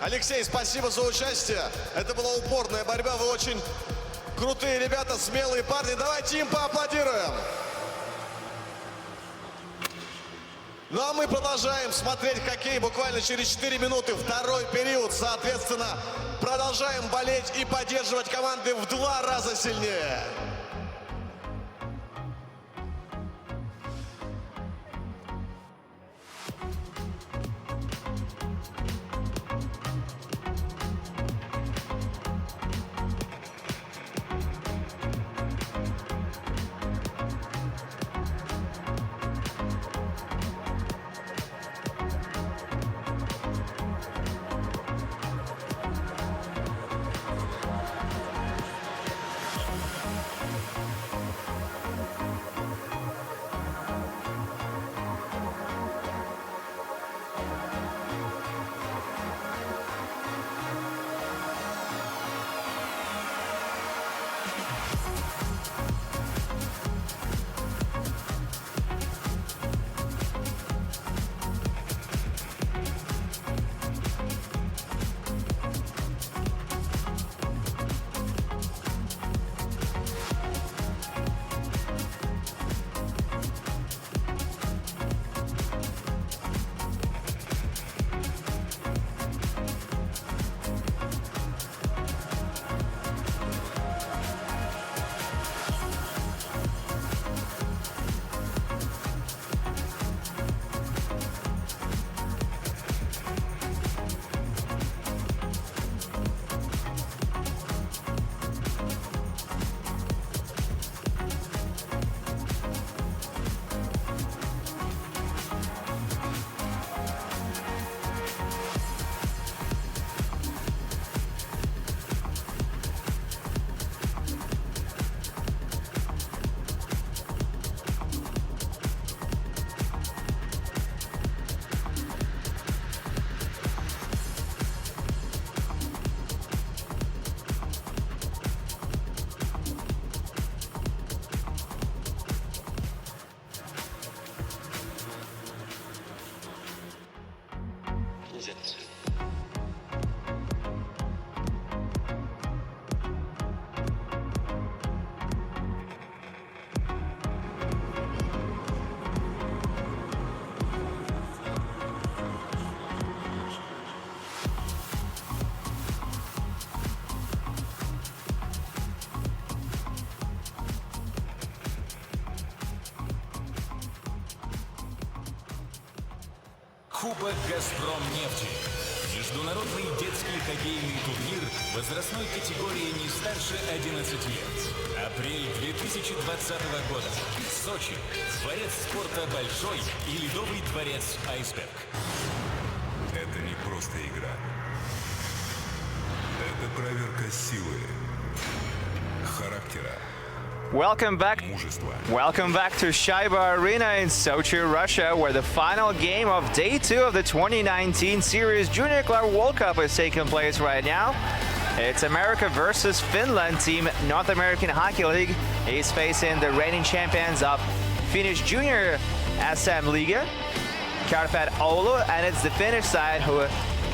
Алексей, спасибо за участие. Это была упорная борьба, вы очень крутые ребята, смелые парни. Давайте им поаплодируем. Ну а мы продолжаем смотреть хоккей буквально через 4 минуты. Второй период, соответственно, продолжаем болеть и поддерживать команды в 2 раза сильнее. Кубок «Газпромнефти». Международный детский хоккейный турнир возрастной категории не старше 11 лет. Апрель 2020 года. Сочи. Дворец спорта «Большой» и Ледовый дворец «Айсберг». Это не просто игра. Это проверка силы, характера, Welcome back мужества. to Shaiba Arena in Sochi, Russia, where the final game of day 2 of the 2019 Sirius Junior Club World Cup is taking place right now. It's America versus Finland. Team North American Hockey League is facing the reigning champions of Finnish Junior SM Liga, Karpat Oulu, and it's the Finnish side who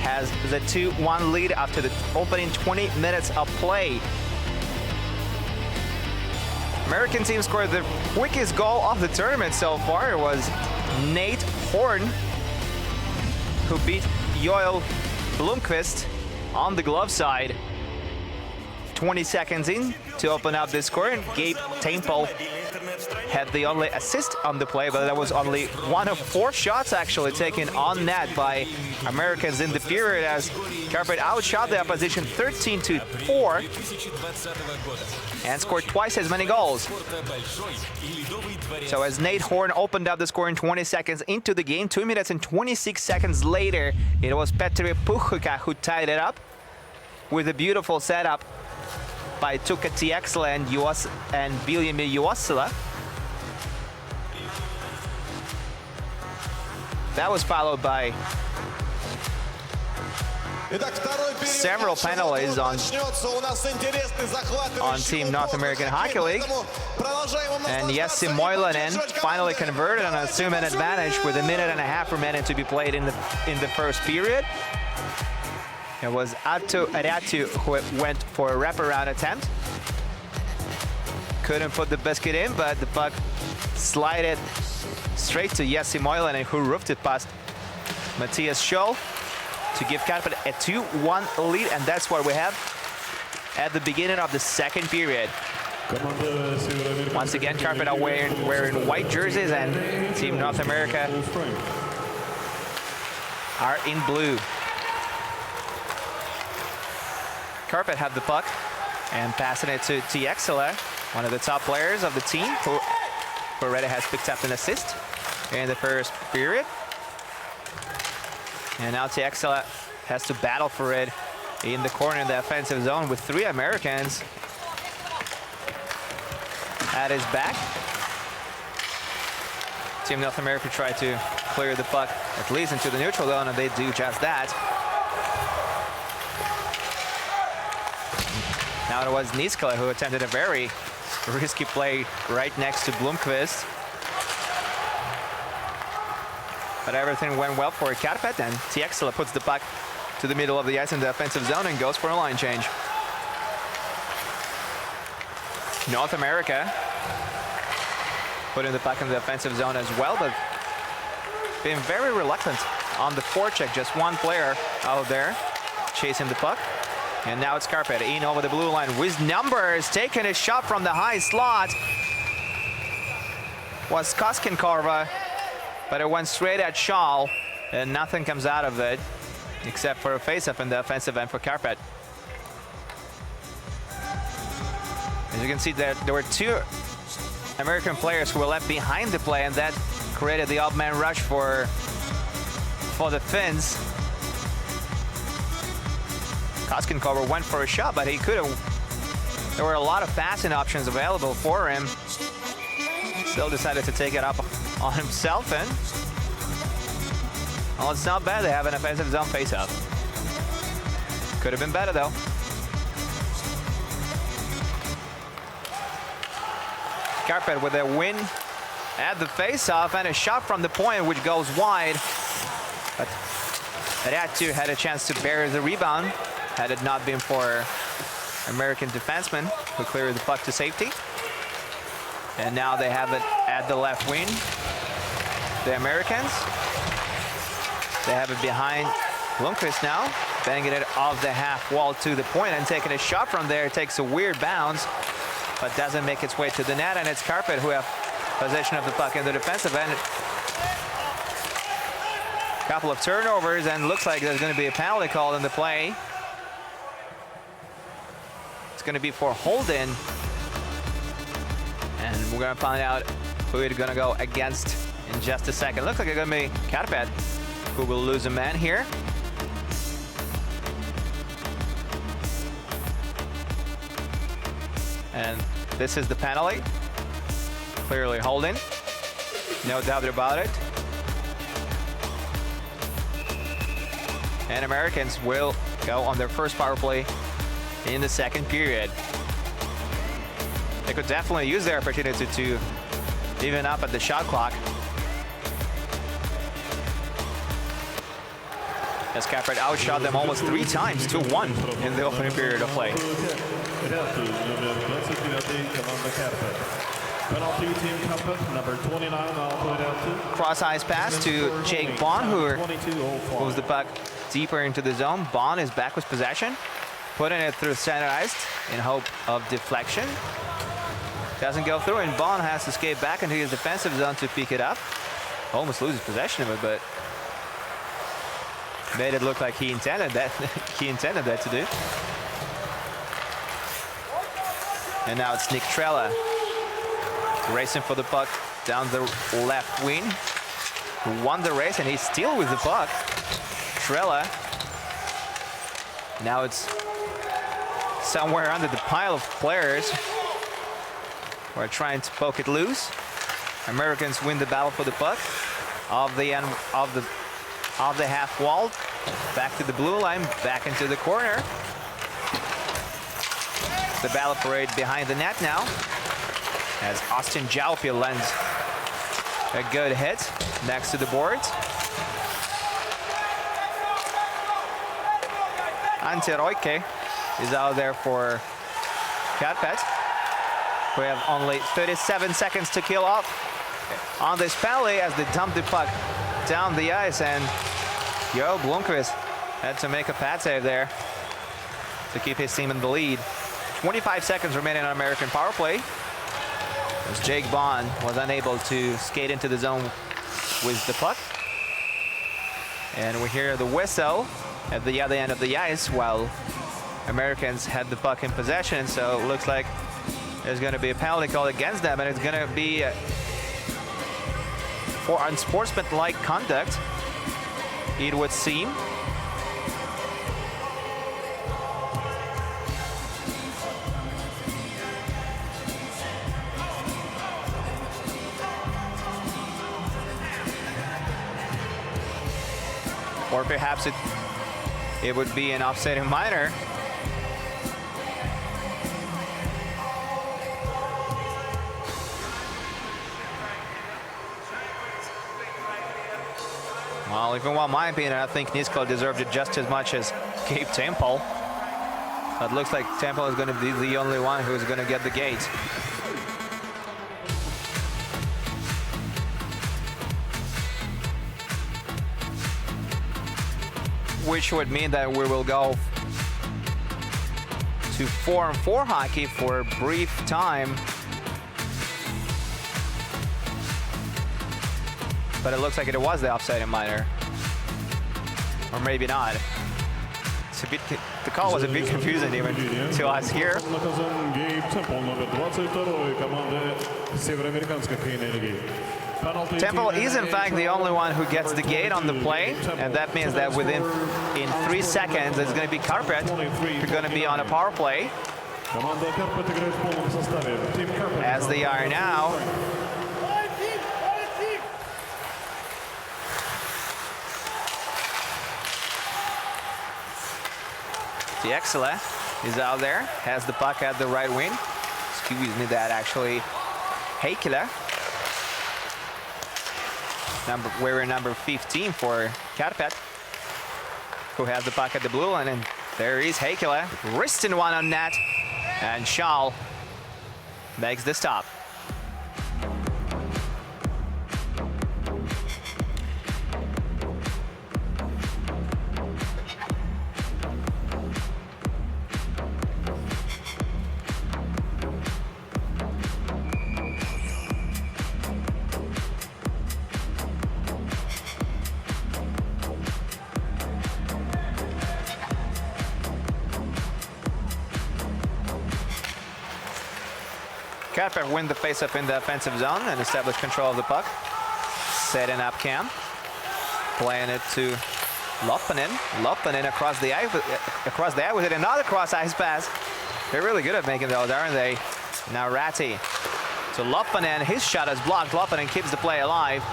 has the 2-1 lead after the opening 20 minutes of play. American team scored the quickest goal of the tournament so far. It was Nate Horn who beat Joel Blomqvist on the glove side. 20 seconds in to open up the score, and Gabe Temple had the only assist on the play, but that was only one of 4 shots actually taken on net by Americans in the period, as Karpat outshot the opposition 13-4 and scored twice as many goals. So as Nate Horn opened up the score in 20 seconds into the game, 2 minutes and 26 seconds later, it was Petri Puhka who tied it up with a beautiful setup by Tuukka Tiexla and Viljami Juossila. That was followed by several penalties on Team North American Hockey League. And Jesse Moilanen finally converted on a 2-minute advantage with 1.5 minutes remaining to be played in the first period. It was Attu Aratu who went for a wraparound attempt. Couldn't put the biscuit in, but the puck slided straight to Jesse Moilanen, who roofed it past Matthias Scholl to give Karpat a 2-1 lead, and that's what we have at the beginning of the second period. Once again, Karpat are wearing white jerseys, and Team North America are in blue. Karpat had the puck and passing it to Tiexla, one of the top players of the team, who already has picked up an assist in the first period. And now Tiexla has to battle for it in the corner in the offensive zone with 3 Americans at his back. Team North America tried to clear the puck at least into the neutral zone, and they do just that. Now it was Niskala who attempted a very risky play right next to Blomqvist. But everything went well for Karpat, and Tiexla puts the puck to the middle of the ice in the offensive zone and goes for a line change. North America putting the puck in the offensive zone as well, but being very reluctant on the forecheck. Just one player out there chasing the puck. And now it's Karpat in over the blue line with numbers, taking a shot from the high slot. Was Koskinkorva, but it went straight at Scholl, and nothing comes out of it except for a face-up in the offensive end for Karpat. As you can see, there were 2 American players who were left behind the play, and that created the odd man rush for the Finns. Koskinkorva went for a shot, but he couldn't. There were a lot of passing options available for him. Still decided to take it up on himself, and well, it's not bad. They have an offensive zone face-off. Could have been better though. Karpat with a win at the face-off and a shot from the point which goes wide. But Ratu had a chance to bury the rebound had it not been for American defenseman who cleared the puck to safety. And now they have it at the left wing. The Americans, they have it behind Blomqvist now, banging it off the half wall to the point and taking a shot from there. It takes a weird bounce, but doesn't make its way to the net, and it's Karpat who have possession of the puck in the defensive end. A couple of turnovers, and looks like there's going to be a penalty called in the play. It's going to be for Holden, and we're going to find out who it's going to go against in just a second. Looks like it's going to be Karpat who will lose a man here. And this is the penalty. Clearly holding. No doubt about it. And Americans will go on their first power play in the second period. They could definitely use their opportunity to even up at the shot clock. As Karpat outshot them almost 3 times, 2-1 in the opening period of play. Penalty team Karpat, number 29, I'll put it out to. Cross ice pass to Jake Bond, who moves the puck deeper into the zone. Bond is back with possession, putting it through center ice in hope of deflection. Doesn't go through, and Bond has to skate back into his defensive zone to pick it up. Almost loses possession of it, but made it look like he intended that. He intended that to do. And now it's Nick Trella racing for the puck down the left wing. Who won the race, and he's still with the puck. Trella. Now it's somewhere under the pile of players who are trying to poke it loose. Americans win the battle for the puck of the half wall, back to the blue line, back into the corner. The battle parade behind the net now, as Austin Jalpi lends a good hit next to the boards. Ante Roike is out there for Karpat. We have only 37 seconds to kill off on this penalty as they dump the puck down the ice, and Joel Blomqvist had to make a pad save there to keep his team in the lead. 25 seconds remaining on American power play, as Jake Bond was unable to skate into the zone with the puck. And we hear the whistle at the other end of the ice while Americans had the puck in possession, so it looks like there's going to be a penalty called against them, and it's going to be for unsportsmanlike conduct, it would seem. Or perhaps it would be an offsetting minor. Well, if you want my opinion, I think Nisko deserved it just as much as Gabe Temple. It looks like Temple is going to be the only one who's going to get the gate. Which would mean that we will go to 4-on-4 hockey for a brief time. But it looks like it was the offside minor. Or maybe not. It's a bit, the call was a bit confusing even to us here. Temple is in fact the only one who gets the gate on the play, and that means that in 3 seconds it's going to be Karpat who's going to be on a power play, as they are now. Diexela is out there, has the puck at the right wing. Excuse me, that actually Heikkilä. Wearing number 15 for Karpat, who has the puck at the blue line, and there is Heikkilä, wristing one on net, and Schall makes the stop. Karpat win the face-up in the offensive zone and establish control of the puck. Setting up Cam. Playing it to Loppanen. Loppanen across the eye with it. Another cross-ice pass. They're really good at making those, aren't they? Now Ratti to Loppanen. His shot is blocked. Loppanen keeps the play alive.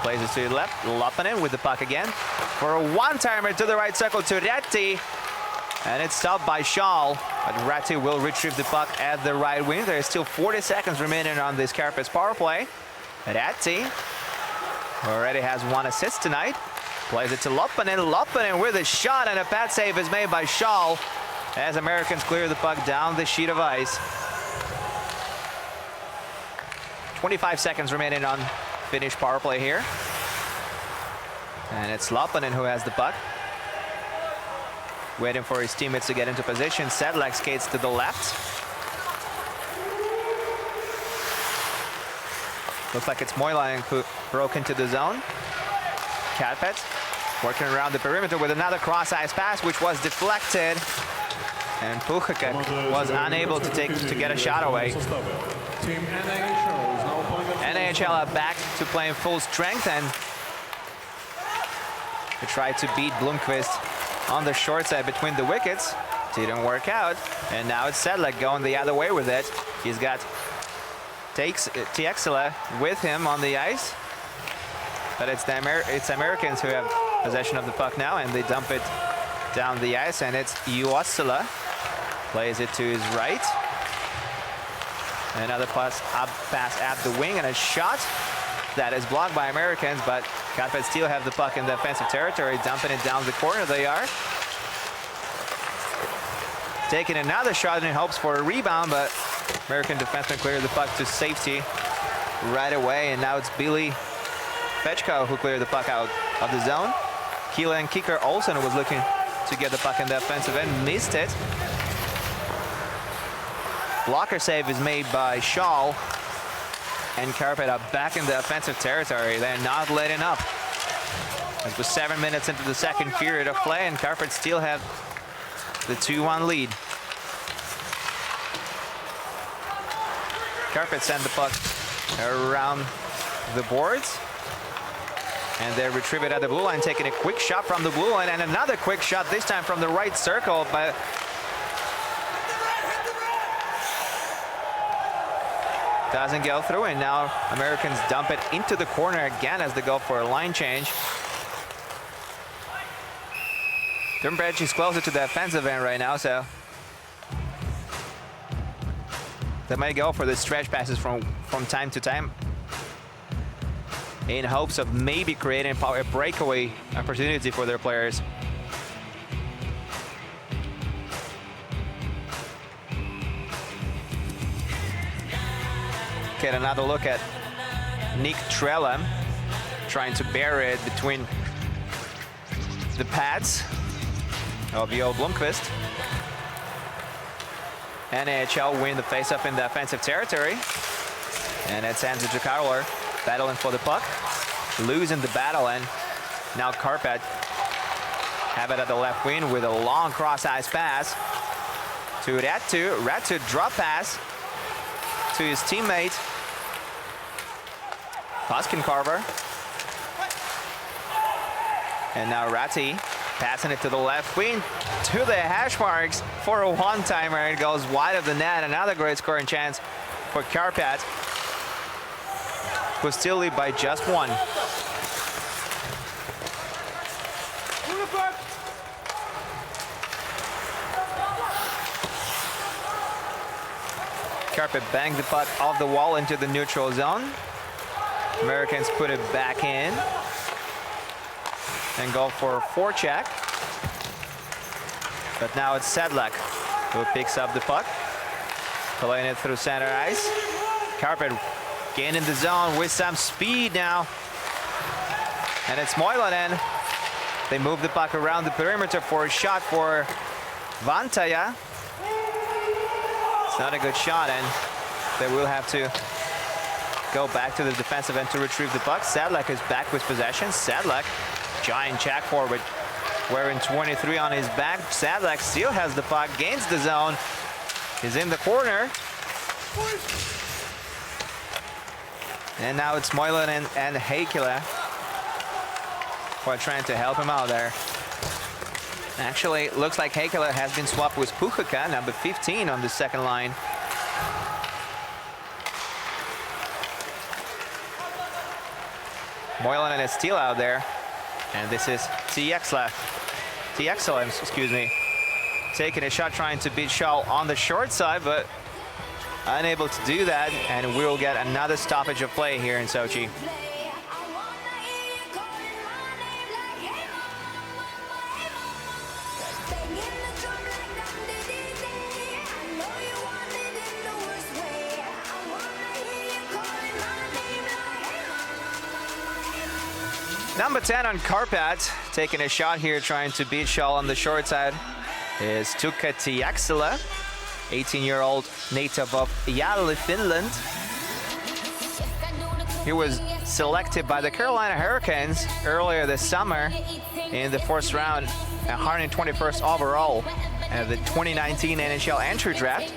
Plays it to the left. Loppanen with the puck again. For a one-timer to the right circle to Ratti. And it's stopped by Shaw. But Ratti will retrieve the puck at the right wing. There's still 40 seconds remaining on this Karpat's power play. Ratti already has 1 assist tonight. Plays it to Loppanen. Loppanen with a shot, and a pad save is made by Shaw as Americans clear the puck down the sheet of ice. 25 seconds remaining on Finnish power play here. And it's Loppanen who has the puck. Waiting for his teammates to get into position. Sedlak skates to the left. Looks like it's Moilanen who broke into the zone. Karpat working around the perimeter with another cross-ice pass, which was deflected. And Puchaka was unable to get a shot away. Team NAHL is now playing at NAHL are back to playing full strength, and they tried to beat Blomqvist on the short side between the wickets. Didn't work out, and now it's Sedlak going the other way with it. He's got Tiexela with him on the ice, but it's Americans who have possession of the puck now, and they dump it down the ice, and it's Juossila. Plays it to his right. Another pass at the wing, and a shot that is blocked by Americans, but Karpat still have the puck in the offensive territory, dumping it down the corner. They are taking another shot in hopes for a rebound, but American defenseman cleared the puck to safety right away, and now it's Billy Fechko who cleared the puck out of the zone. Keelan Kicker Olsen was looking to get the puck in the offensive end, missed it. Blocker save is made by Shaw, and Karpat are back in the offensive territory. They're not letting up. It was 7 minutes into the second period of play, and Karpat still have the 2-1 lead. Karpat send the puck around the boards, and they retrieve it at the blue line, taking a quick shot from the blue line, and another quick shot, this time from the right circle, but doesn't go through, and now Americans dump it into the corner again as they go for a line change. Turnbridge is closer to the offensive end right now, so they might go for the stretch passes from time to time in hopes of maybe creating a breakaway opportunity for their players. Get another look at Nick Trella trying to bury it between the pads of Jo Blomqvist. NAHL win the face-up in the offensive territory, and it's Andrew Jakarler battling for the puck, losing the battle, and now Karpat have it at the left wing with a long cross-ice pass to Räty. Räty drop pass to his teammate Koskenkorva. And now Räty passing it to the left wing to the hash marks for a one-timer. It goes wide of the net. Another great scoring chance for Karpat, who still lead by just 1. Karpat banged the puck off the wall into the neutral zone. Americans put it back in and go for a forecheck. But now it's Sedlak who picks up the puck, playing it through center ice. Karpat gaining the zone with some speed now. And it's Moilanen. They move the puck around the perimeter for a shot for Vantaja. It's not a good shot, and they will have to go back to the defensive end to retrieve the puck. Sedlak is back with possession. Sedlak, giant check forward, wearing 23 on his back. Sedlak still has the puck, gains the zone, is in the corner. And now it's Moilanen and Heikkilä who are trying to help him out there. Actually, it looks like Heikkilä has been swapped with Puchaka, number 15 on the second line. Moilanen is still out there. And this is TXL, excuse me, taking a shot, trying to beat Shaw on the short side, but unable to do that. And we'll get another stoppage of play here in Sochi. Number 10 on Karpat, taking a shot here, trying to beat Shaw on the short side, is Tukka Tiaksila, 18-year-old native of Jäälle, Finland. He was selected by the Carolina Hurricanes earlier this summer in the first round, 121st overall at the 2019 NHL entry draft.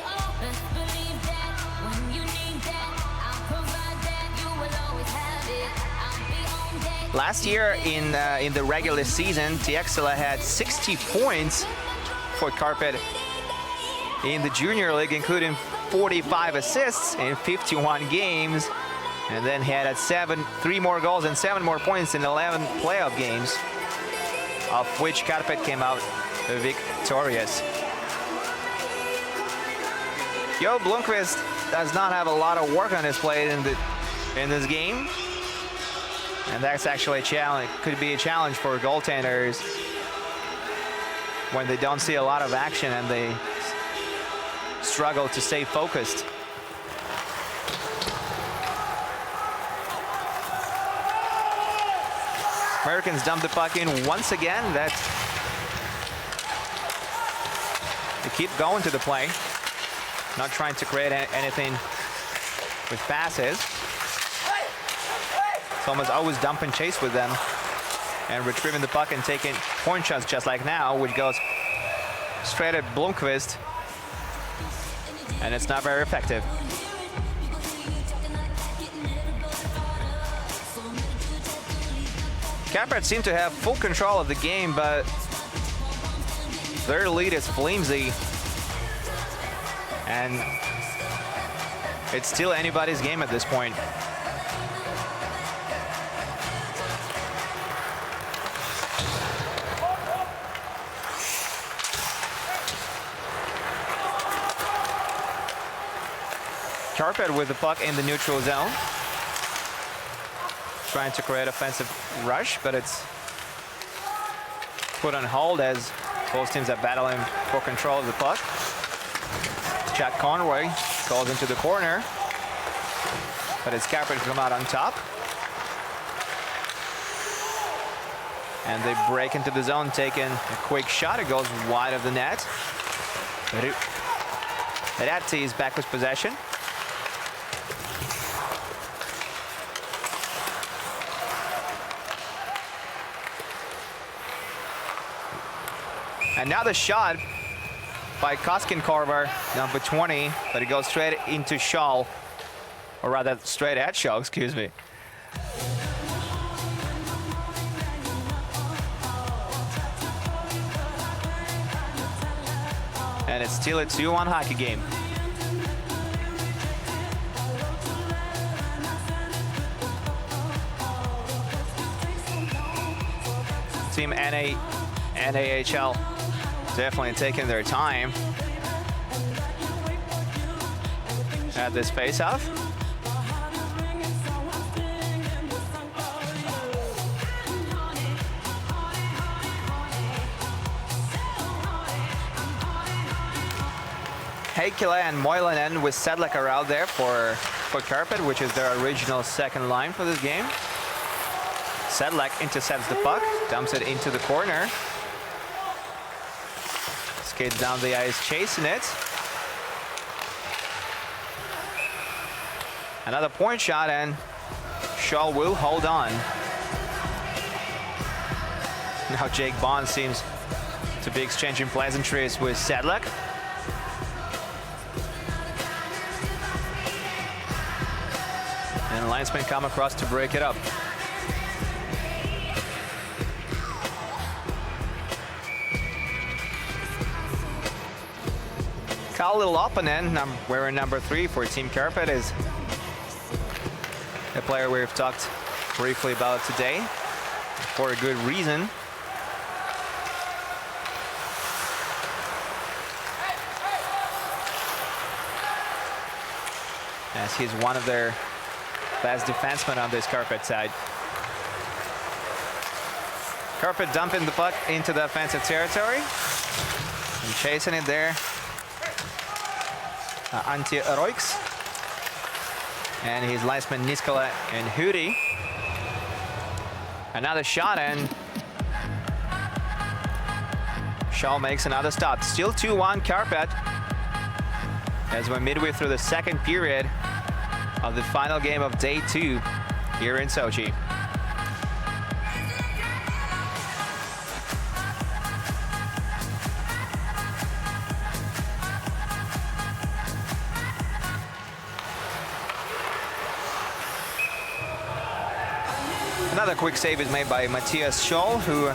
Last year in the regular season, Tiaksila had 60 points for Karpat in the junior league, including 45 assists in 51 games. And then he had 3 more goals and 7 more points in 11 playoff games, of which Karpat came out victorious. Jo Blomqvist does not have a lot of work on his plate in this game. And that's actually a challenge, could be a challenge for goaltenders when they don't see a lot of action and they struggle to stay focused. Americans dump the puck in once again. They keep going to the play, not trying to create anything with passes. Almost always dump and chase with them and retrieving the puck and taking point shots just like now, which goes straight at Blomqvist, and it's not very effective. Karpat seem to have full control of the game, but their lead is flimsy, and it's still anybody's game at this point. Karpat with the puck in the neutral zone, trying to create offensive rush, but it's put on hold as both teams are battling for control of the puck. Jack Conroy goes into the corner, but it's Karpat who come out on top. And they break into the zone, taking a quick shot. It goes wide of the net. Ratti is back with possession. Another shot by Koskenkorva, number 20, but it goes straight into Shaw, or rather straight at Shaw, excuse me. And it's still a 2-1 hockey game. Team NAHL definitely taking their time at this face-off. Heikkilä and Moilanen with Sedlak are out there for Karpat, which is their original second line for this game. Sedlak intercepts the puck, dumps it into the corner. Skates down the ice, chasing it. Another point shot, and Shaw will hold on. Now Jake Bond seems to be exchanging pleasantries with Sedlak. And linesmen come across to break it up. Kalle Loppanen, wearing number 3 for Team Karpat, is a player we've talked briefly about today for a good reason. As he's one of their best defensemen on this Karpat side. Karpat dumping the puck into the offensive territory and chasing it there. Antti Roiks and his linesman Niskala and Hudi. Another shot, and Shaw makes another stop. Still 2-1 Karpat as we're midway through the second period of the final game of day 2 here in Sochi. Another quick save is made by Matthias Scholl, who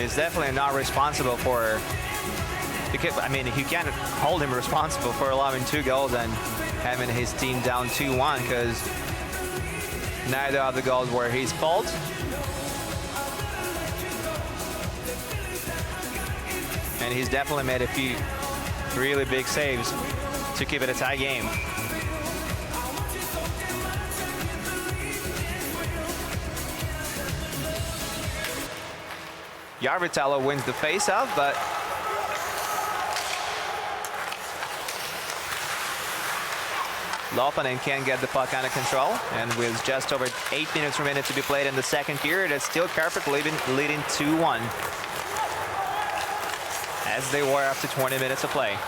is definitely not responsible for. I mean, you can't hold him responsible for allowing 2 goals and having his team down 2-1, because neither of the goals were his fault. And he's definitely made a few really big saves to keep it a tie game. Järvitalo wins the face-off, but Lopanen can't get the puck under control, and with just over 8 minutes remaining to be played in the second period, it's still Karpat leading 2-1, as they were after 20 minutes of play.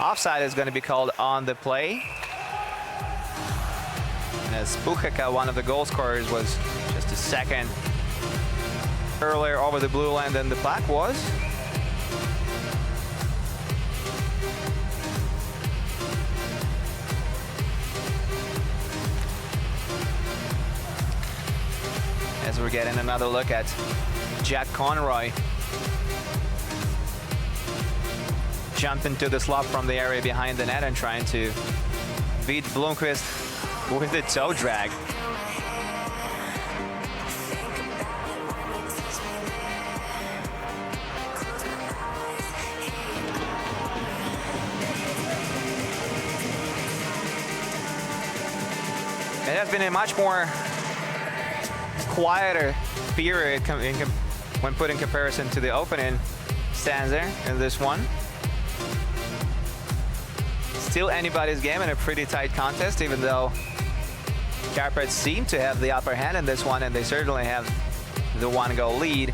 Offside is going to be called on the play, as Pucheka, one of the goal scorers, was just a second earlier over the blue line than the puck was. As we're getting another look at Jack Conroy jumping to the slot from the area behind the net and trying to beat Blomqvist with the toe drag. It has been a much more quieter period when put in comparison to the opening stanza in this one. Still anybody's game and a pretty tight contest, even though Karpat seem to have the upper hand in this one, and they certainly have the 1-goal lead.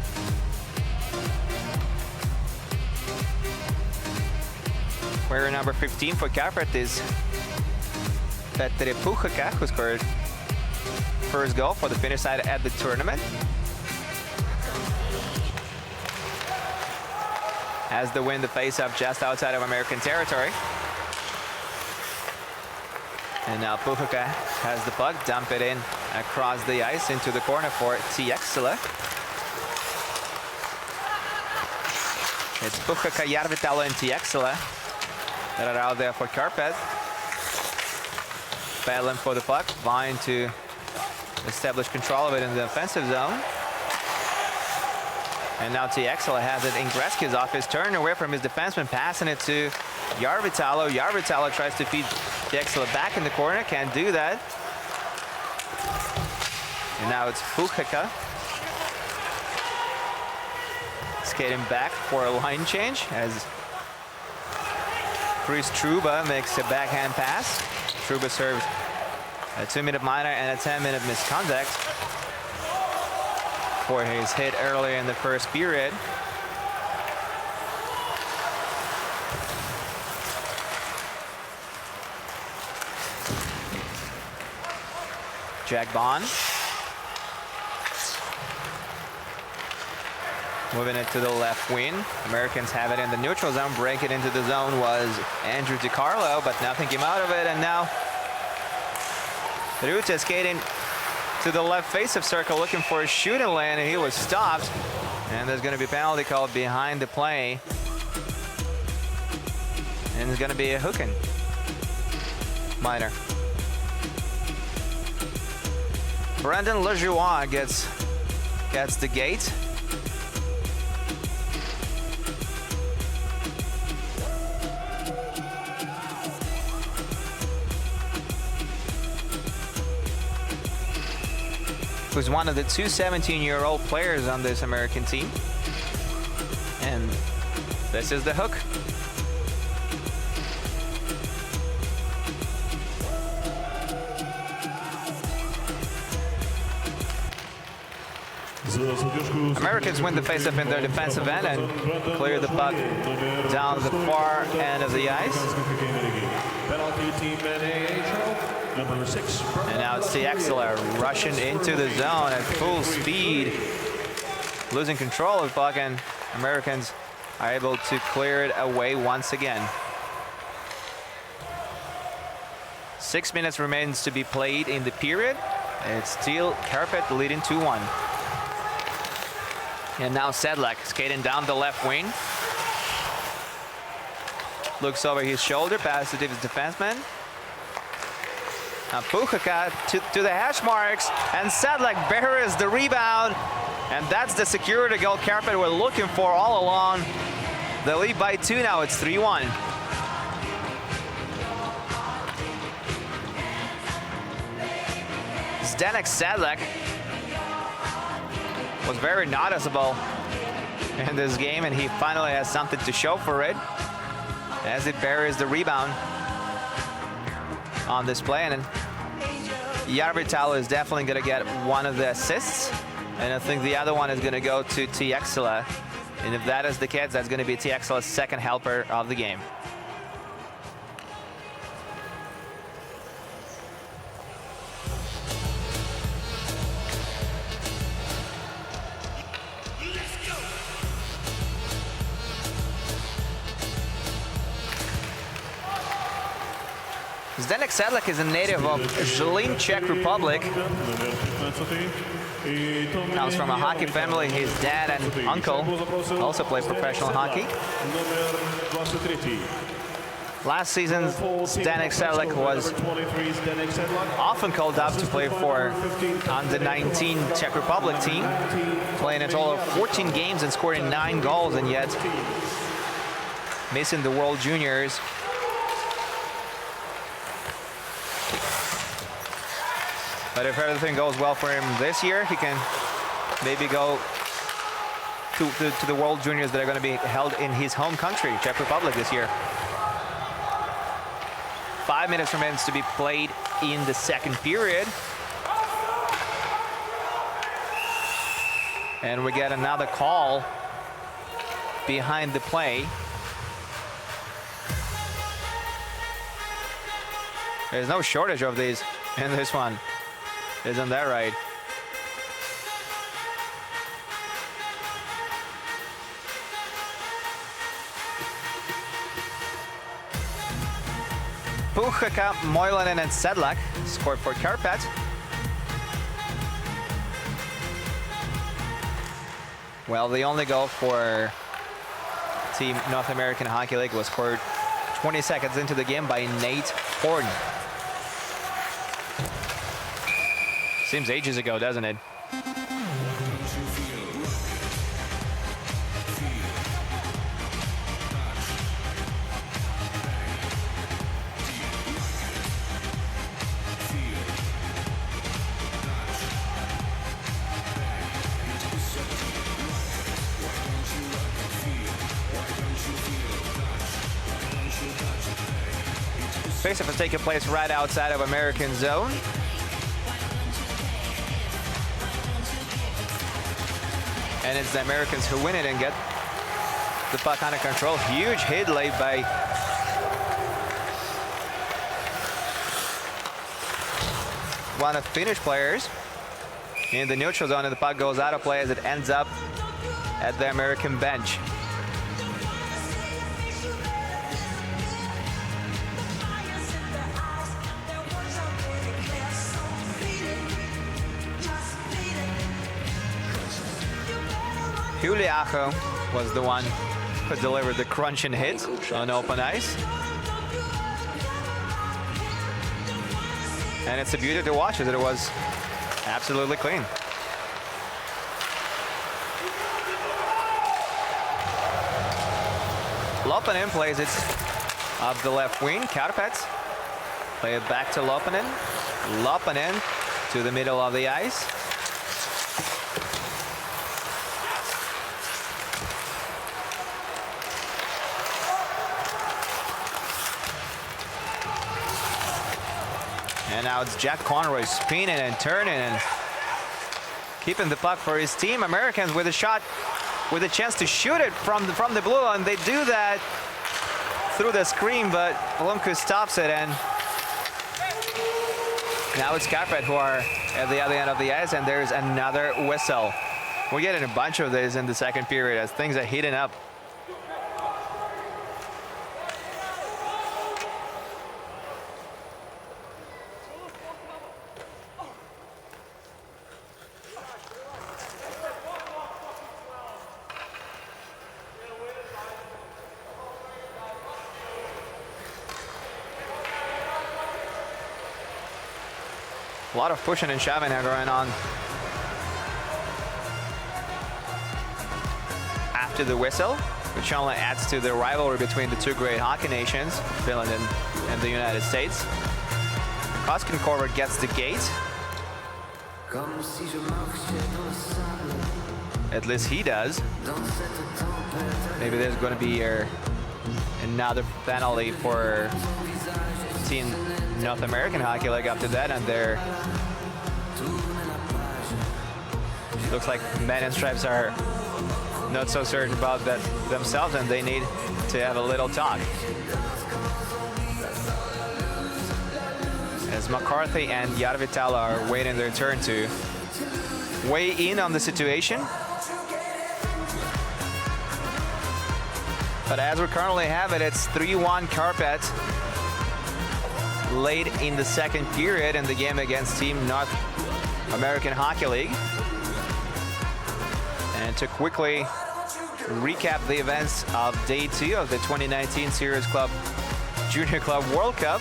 Player number 15 for Karpat is Petteri Pucheka, who scored first goal for the Finnish side at the tournament. As they win the face-off just outside of American territory. And now Pucheka has the puck, dump it in across the ice into the corner for Tiexila. It's Pucheka, Järvitalo, and Tiexila that are out there for Karpat. Battling for the puck, vying to establish control of it in the offensive zone. And now Tiexila has it in Gretzky's office, turning away from his defenseman, passing it to Järvitalo. Järvitalo tries to feed Tiexila back in the corner, can't do that. And now it's Pucheka skating back for a line change as Chris Trouba makes a backhand pass. Trouba serves a 2-minute minor and a 10-minute misconduct for his hit earlier in the first period. Jack Bond moving it to the left wing. Americans have it in the neutral zone. Break it into the zone was Andrew DiCarlo, but nothing came out of it. And now Rute skating to the left face-off circle looking for a shooting lane, and he was stopped. And there's going to be a penalty called behind the play. And there's going to be a hooking minor. Brendan Lejoie gets the gate. Who's one of the two 17-year-old players on this American team. And this is the hook. Americans win the face-up in their defensive end and clear the puck down the far end of the ice. Penalty team NAHL, number 6. And now it's TXL rushing into the zone at full speed, losing control of the puck, and Americans are able to clear it away once again. 6 minutes remains to be played in the period. It's still Karpat leading 2-1. And now Sedlak skating down the left wing. Looks over his shoulder past the defenseman. Now Puchaka to the hash marks, and Sedlak buries the rebound. And that's the security goal Karpat were looking for all along. They lead by 2 now, it's 3-1. Zdeněk Sedlak was very noticeable in this game, and he finally has something to show for it as it buries the rebound on this play. And Järvitalo is definitely going to get one of the assists, and I think the other one is going to go to TXL. And if that is the case, that's going to be TXL's second helper of the game. Zdeněk Sedlak is a native of Žilin, Czech Republic. Comes from a hockey family. His dad and uncle also played professional hockey. Last season, Zdeněk Sedlak was often called up to play for under 19 Czech Republic team, playing a total of 14 games and scoring 9 goals, and yet missing the World Juniors. But if everything goes well for him this year, he can maybe go to the World Juniors that are going to be held in his home country, Czech Republic, this year. 5 minutes remains to be played in the second period. And we get another call behind the play. There's no shortage of these in this one. Isn't that right? Puchaka, Moilanen, and Sedlak scored for Karpat. Well, the only goal for Team North American Hockey League was scored 20 seconds into the game by Nate Horton. Seems ages ago, doesn't it? Faceoff has taken place right outside of American zone. And it's the Americans who win it and get the puck under control. Huge hit laid by one of the Finnish players in the neutral zone, and the puck goes out of play as it ends up at the American bench. Juliacho was the one who delivered the crunching hit on open ice. And it's a beauty to watch, as it was Absolutely clean. Lopanen plays it up the left wing. Karpat play it back to Lopanen. Lopanen to the middle of the ice. And now it's Jack Conroy spinning and turning and keeping the puck for his team. Americans with a shot, with a chance to shoot it from the blue, and they do that through the screen, but Lundqvist stops it, and now it's Karpat who are at the other end of the ice, and there's another whistle. We're getting a bunch of this in the second period as things are heating up. A lot of pushing and shoving are going on after the whistle, which only adds to the rivalry between the two great hockey nations, Finland and the United States. Koskin Korver gets the gate. At least he does. Maybe there's going to be another penalty for Team North American Hockey League after that, and they're looks like Men in Stripes are not so certain about that themselves, and they need to have a little talk. As McCarthy and Järvitala are waiting their turn to weigh in on the situation. But as we currently have it, it's 3-1 Karpat late in the second period in the game against Team North American Hockey League. And to quickly recap the events of Day 2 of the 2019 Sirius Club Junior Club World Cup.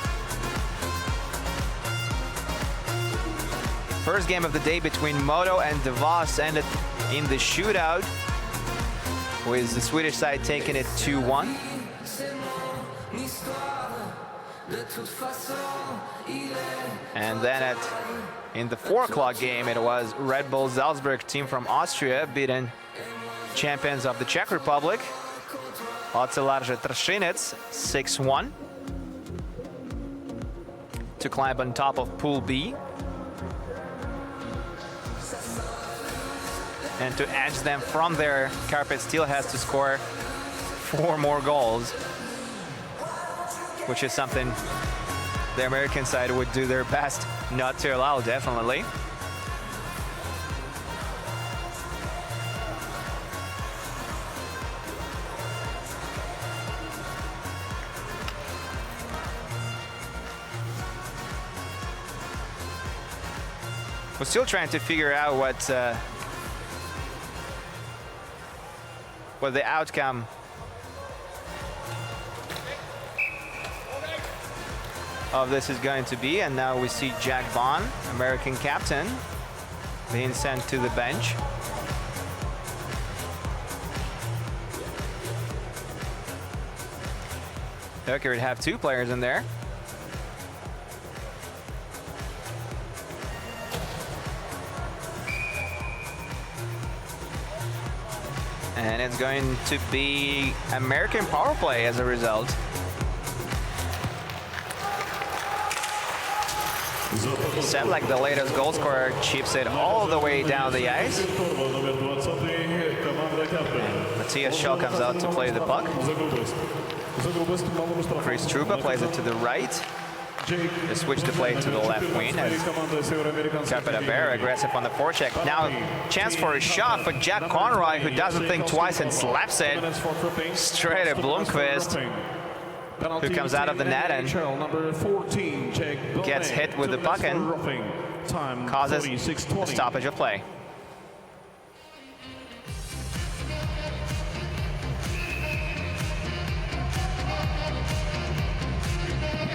First game of the day between Modo and DeVos ended in the shootout, with the Swedish side taking it 2-1. And then in the 4 o'clock game, it was Red Bull Salzburg team from Austria beating champions of the Czech Republic, Ocelarze Tršinec, 6-1 to climb on top of Pool B and to edge them from there. Karpat still has to score 4 more goals, which is something the American side would do their best not to allow, definitely. We're still trying to figure out what the outcome of this is going to be. And now we see Jack Vaughn, American captain, being sent to the bench. Okay, we'd have 2 players in there. And it's going to be American power play as a result. Sedlak, the latest goal scorer, chips it all the way down the ice. Matthias Schell comes out to play the puck. Chris Trouba plays it to the right. They switch the play to the left wing as Karpat very aggressive on the forecheck. Now chance for a shot for Jack Conroy, who doesn't think twice and slaps it straight at Blomqvist, who comes out of the net and gets hit with the puck and causes a stoppage of play.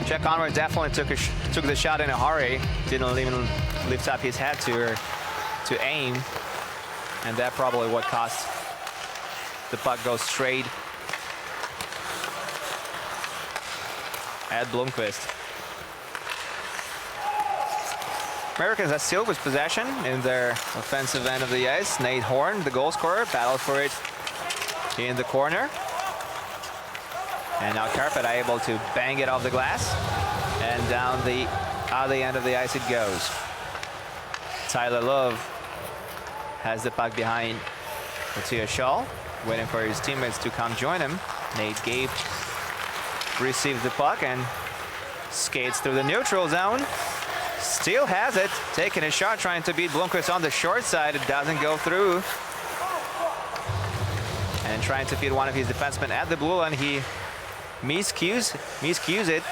Jack Conrad definitely took the shot in a hurry. Didn't even lift up his head to aim, and that probably what cost the puck goes straight at Blomqvist. Americans are still with possession in their offensive end of the ice. Nate Horn, the goal scorer, battled for it in the corner. And now Karpat are able to bang it off the glass, and down the other end of the ice it goes. Tyler Love has the puck behind Matthias Schall, waiting for his teammates to come join him. Nate Gabe receives the puck and skates through the neutral zone. Still has it, taking a shot, trying to beat Blomqvist on the short side. It doesn't go through. And trying to feed one of his defensemen at the blue line. He miscues it.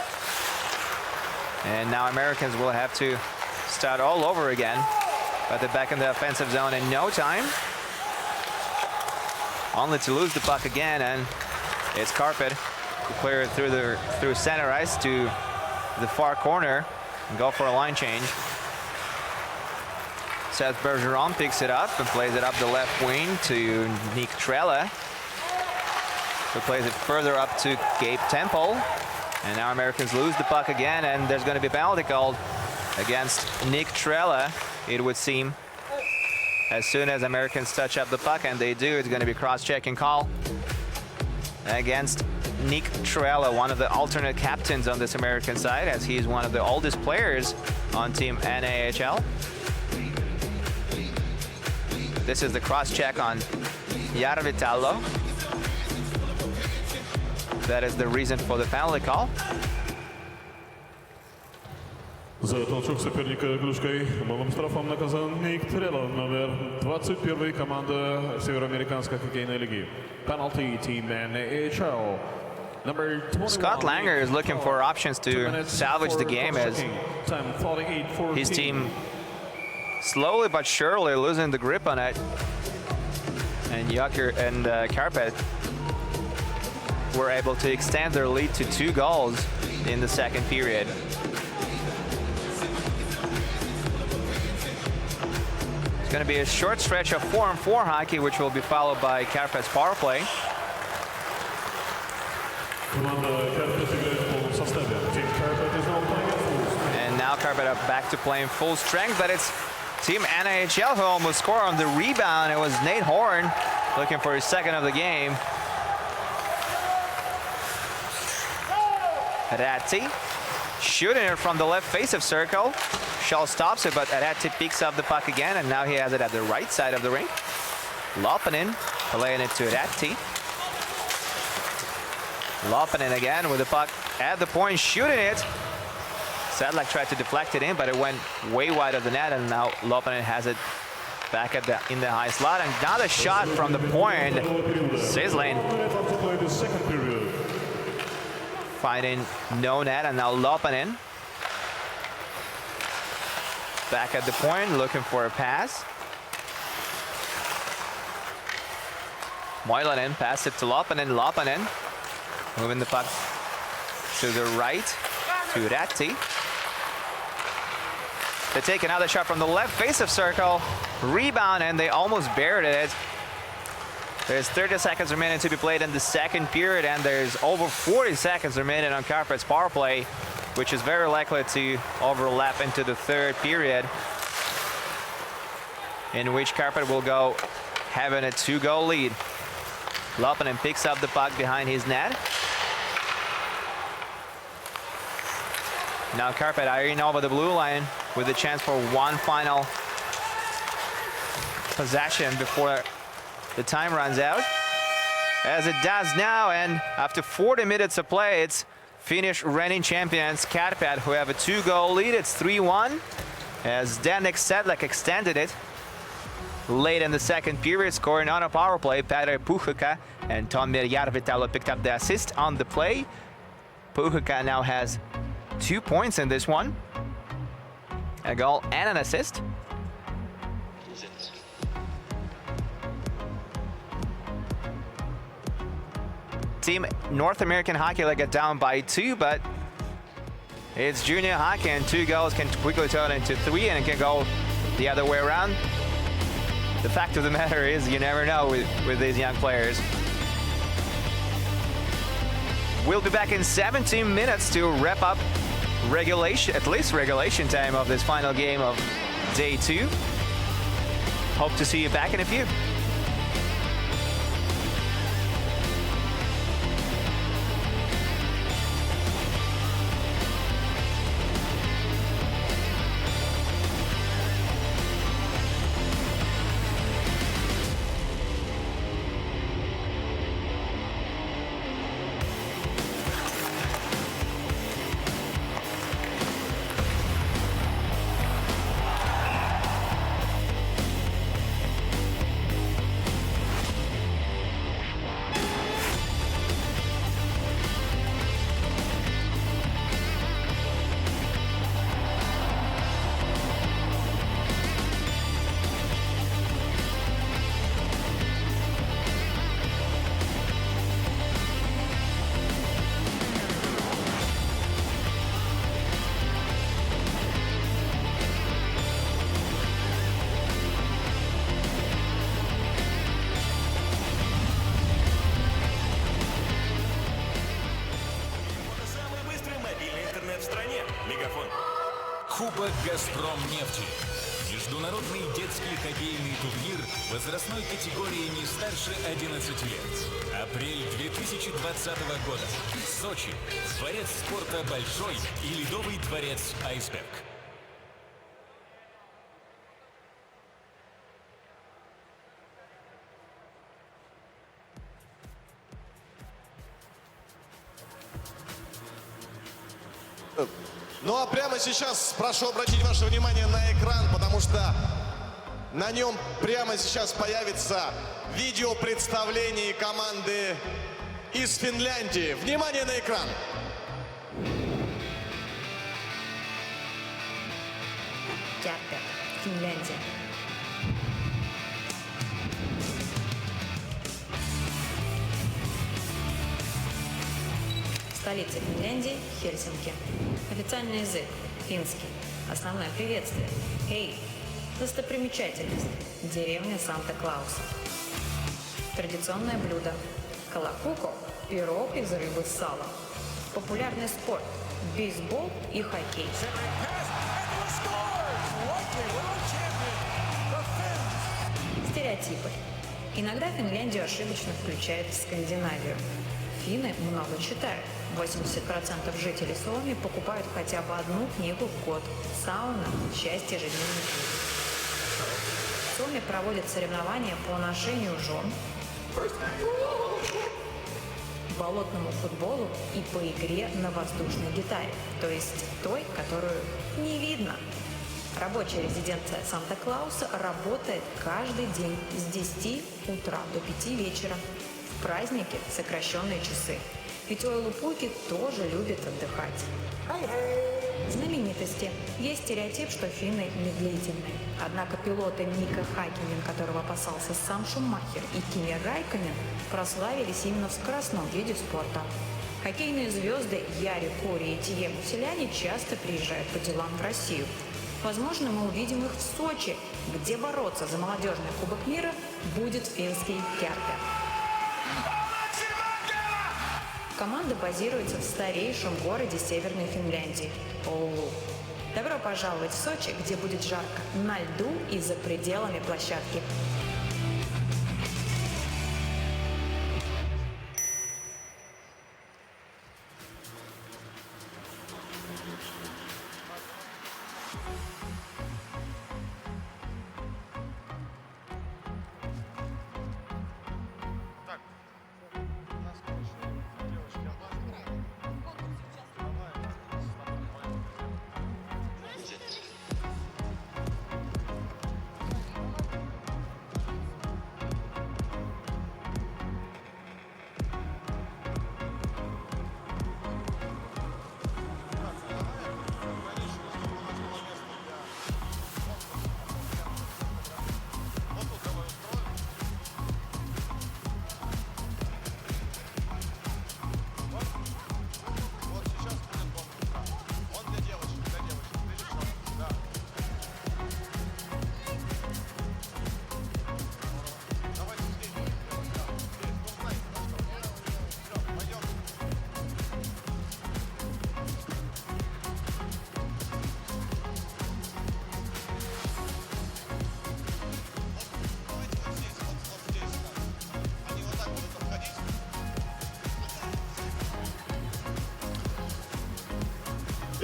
And now Americans will have to start all over again. But they're back in the offensive zone in no time. Only to lose the puck again, and it's Karpat who clear it through center ice to the far corner and go for a line change. Seth Bergeron picks it up and plays it up the left wing to Nick Trella, who plays it further up to Gabe Temple. And now Americans lose the puck again, and there's going to be a penalty called against Nick Trella, it would seem. As soon as Americans touch up the puck, and they do, it's going to be a cross-checking call against Nick Trella, one of the alternate captains on this American side, as he's one of the oldest players on Team NAHL. This is the cross-check on Järvi Tallo. That is the reason for the penalty call. За толчок соперника клюшкой малым штрафом наказан Ник Трелла, номер 21 команда Североамериканской хоккейной лиги. Penalty team NAHL. Number 21. Scott Langer is looking for options to salvage the game as his team slowly but surely losing the grip on it. And Yaker and Karpat were able to extend their lead to 2 goals in the second period. It's going to be a short stretch of 4-on-4 hockey, which will be followed by Karpat's power play. And now Karpat are back to playing full strength, but it's Team NAHL who almost scored on the rebound. It was Nate Horn looking for his second of the game. Ratti shooting it from the left face of circle. Schall stops it, but Ratti picks up the puck again, and now he has it at the right side of the ring. Lopanen playing it to Ratti. Lopanen again with the puck at the point, shooting it. Sadlak tried to deflect it in, but it went way wide of the net, and now Lopanen has it back at in the high slot. And another shot from the point, sizzling. Finding no net, and now Lopanen back at the point, looking for a pass. Moilanen passed it to Lopanen. Lopanen moving the puck to the right to Ratti. They take another shot from the left face of circle. Rebound, and they almost buried it. There's 30 seconds remaining to be played in the second period, and there's over 40 seconds remaining on Karpat's power play, which is very likely to overlap into the third period, in which Karpat will go having a 2-goal lead. Lopanen picks up the puck behind his net. Now Karpat are in over the blue line with a chance for one final possession before the time runs out. As it does now, and after 40 minutes of play, it's Finnish reigning champions Karpat who have a 2-goal lead. It's 3-1 as Danik Sedlak extended it late in the second period, scoring on a power play. Petr Puhika and Tomir Järvitalo picked up the assist on the play. Puhika now has 2 points in this one, a goal and an assist. Team North American Hockey League got down by 2, but It's junior hockey, and 2 goals can quickly turn into 3, and it can go the other way around. The fact of the matter is, you never know with these young players. We'll be back in 17 minutes to wrap up regulation, at least regulation time of this final game of day 2. Hope to see you back in a few. Кубок «Газпром» нефти. Международный детский хоккейный турнир возрастной категории не старше 11 лет. Апрель 2020 года. Сочи. Дворец спорта «Большой» и ледовый дворец «Айсберг». Ну а прямо сейчас прошу обратить ваше внимание на экран, потому что на нем прямо сейчас появится видео представление команды из Финляндии. Внимание на экран! Карpat, Финляндия. Столица Финляндии – Хельсинки. Официальный язык – финский. Основное приветствие – «Хей». Достопримечательность – деревня Санта-Клауса. Традиционное блюдо – колокуко – пирог из рыбы с салом. Популярный спорт – бейсбол и хоккей. Стереотипы. Иногда Финляндию ошибочно включают в Скандинавию. Финны много читают. 80% жителей Suomi покупают хотя бы одну книгу в год. Сауна – часть ежедневной жизни. В Suomi проводят соревнования по ношению жен, болотному футболу и по игре на воздушной гитаре, то есть той, которую не видно. Рабочая резиденция Санта-Клауса работает каждый день с 10 утра до 5 вечера. В праздники сокращенные часы. Ведь уэлупуки тоже любят отдыхать. Знаменитости. Есть стереотип, что финны медлительные. Однако пилоты Мика Хакинен, которого опасался сам Шумахер, и Кими Райконен прославились именно в скоростном виде спорта. Хоккейные звезды Яри, Кори и Тиему Селяне часто приезжают по делам в Россию. Возможно, мы увидим их в Сочи, где бороться за молодежный Кубок мира будет финский Карпат. Команда базируется в старейшем городе Северной Финляндии – Оулу. Добро пожаловать в Сочи, где будет жарко на льду и за пределами площадки.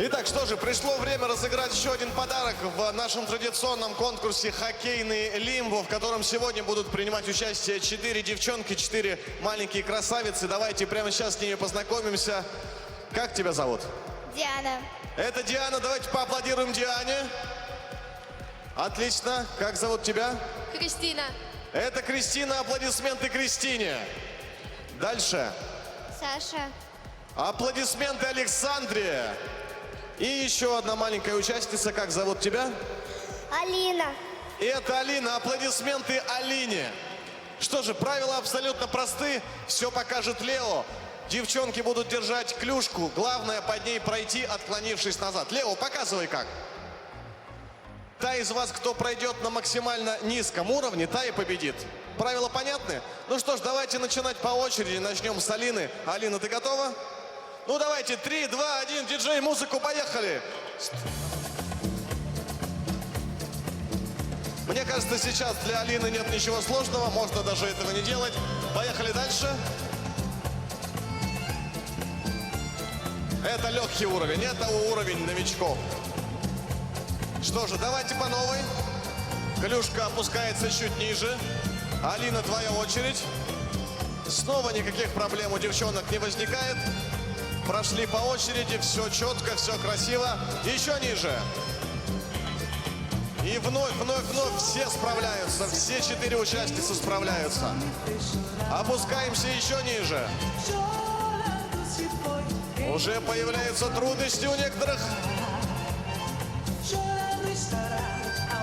Итак, что же, пришло время разыграть еще один подарок в нашем традиционном конкурсе «Хоккейный лимбо», в котором сегодня будут принимать участие 4 девчонки, 4 маленькие красавицы. Давайте прямо сейчас с ними познакомимся. Как тебя зовут? Диана. Это Диана. Давайте поаплодируем Диане. Отлично. Как зовут тебя? Кристина. Это Кристина. Аплодисменты Кристине. Дальше. Саша. Аплодисменты Александре. И еще одна маленькая участница. Как зовут тебя? Алина. И это Алина. Аплодисменты Алине. Что же, правила абсолютно просты. Все покажет Лео. Девчонки будут держать клюшку. Главное под ней пройти, отклонившись назад. Лео, показывай как. Та из вас, кто пройдет на максимально низком уровне, та и победит. Правила понятны? Ну что ж, давайте начинать по очереди. Начнем с Алины. Алина, ты готова? Ну давайте, 3, 2, 1, диджей, музыку, поехали! Мне кажется, сейчас для Алины нет ничего сложного, можно даже этого не делать. Поехали дальше. Это легкий уровень, это уровень новичков. Что же, давайте по новой. Клюшка опускается чуть ниже. Алина, твоя очередь. Снова никаких проблем у девчонок не возникает. Прошли по очереди, все четко, все красиво. Еще ниже. И вновь все справляются. Все 4 участницы справляются. Опускаемся еще ниже. Уже появляются трудности у некоторых.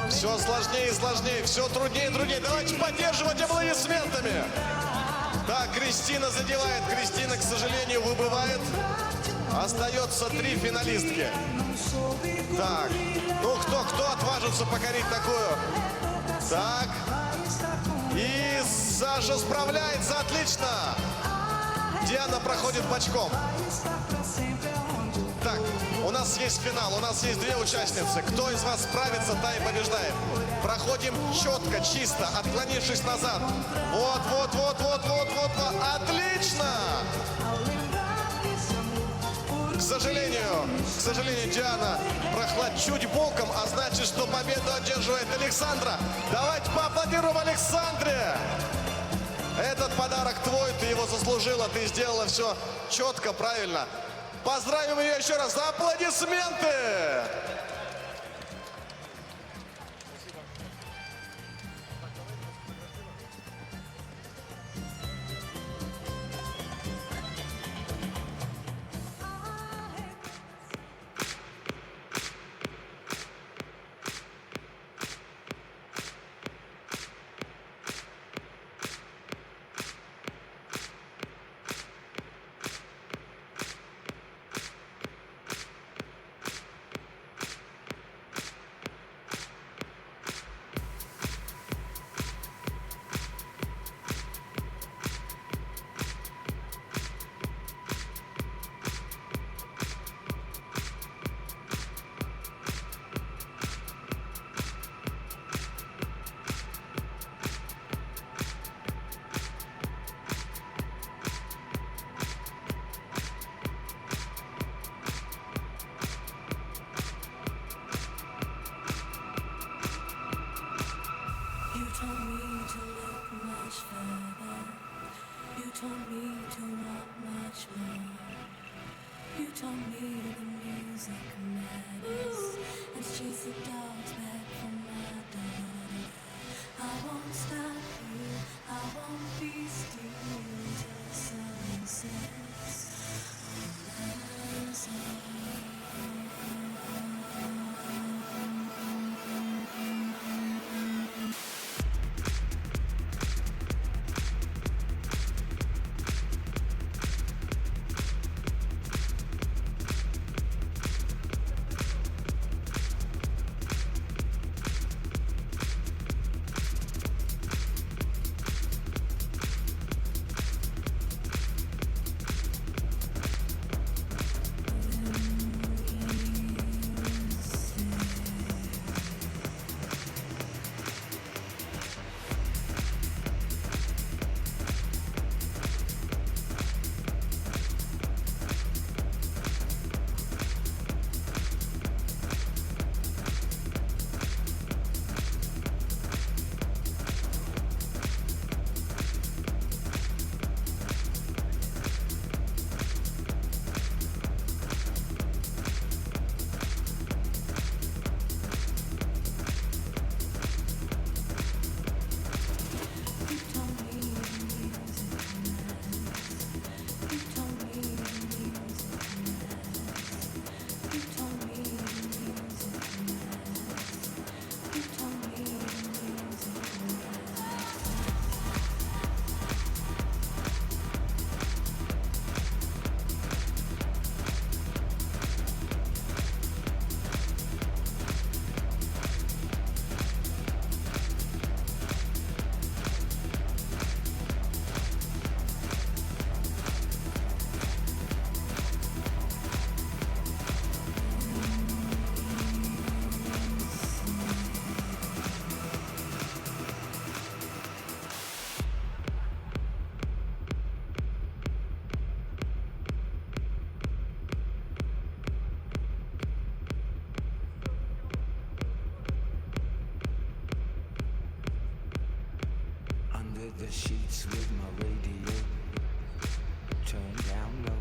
Все сложнее и сложнее, все труднее и труднее. Давайте поддерживать аплодисментами. Так, Кристина задевает. Кристина, к сожалению, выбывает. Остается 3 финалистки. Так, ну кто отважится покорить такую? Так. И Саша справляется, отлично. Диана проходит бочком. Так, у нас есть финал, у нас есть 2 участницы. Кто из вас справится, та и побеждает. Проходим четко, чисто, отклонившись назад. Вот. Отлично! К сожалению, Диана прошла чуть боком, а значит, что победу одерживает Александра. Давайте поаплодируем Александре! Этот подарок твой, ты его заслужила, ты сделала все четко, правильно. Поздравим ее еще раз. Аплодисменты! the sheets with my radio turned down low,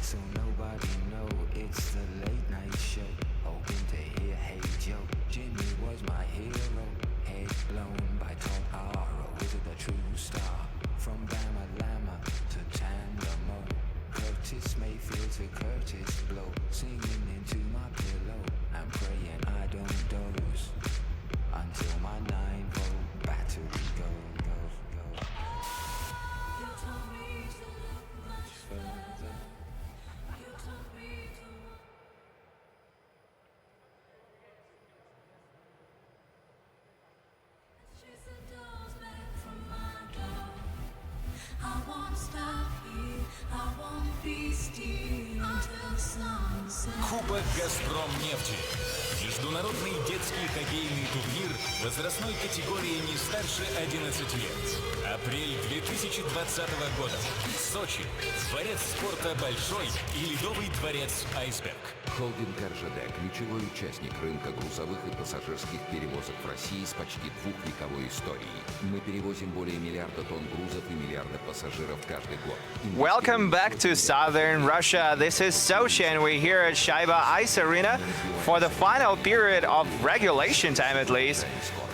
so nobody know it's the late night show. Hoping to hear Hey Joe. Jimmy was my hero, head blown by Tom Arrow. Is it the true star? From Bama Lama to Tandamo, Curtis Mayfield to Curtis Blow, singing into my pillow. I'm praying I don't doze until my 9-volt battery goes. You told me to look much further. You told me to chase the doors back from my door. I won't stop here. I won't be still until sunset. Кубок «Газпром» нефти. Международный детский хоккейный турнир возрастной категории не старше 11 лет. Апрель 2020 года. Сочи. Дворец спорта «Большой» и ледовый дворец «Айсберг». Холдинг РЖД – ключевой участник рынка грузовых и пассажирских перевозок в России с почти двухвековой историей. Мы перевозим более миллиарда тонн грузов и миллиарда пассажиров каждый год. Welcome back to southern Russia. This is Sochi, and we're here at Shaiba Ice Arena for the final period of regulation time, at least,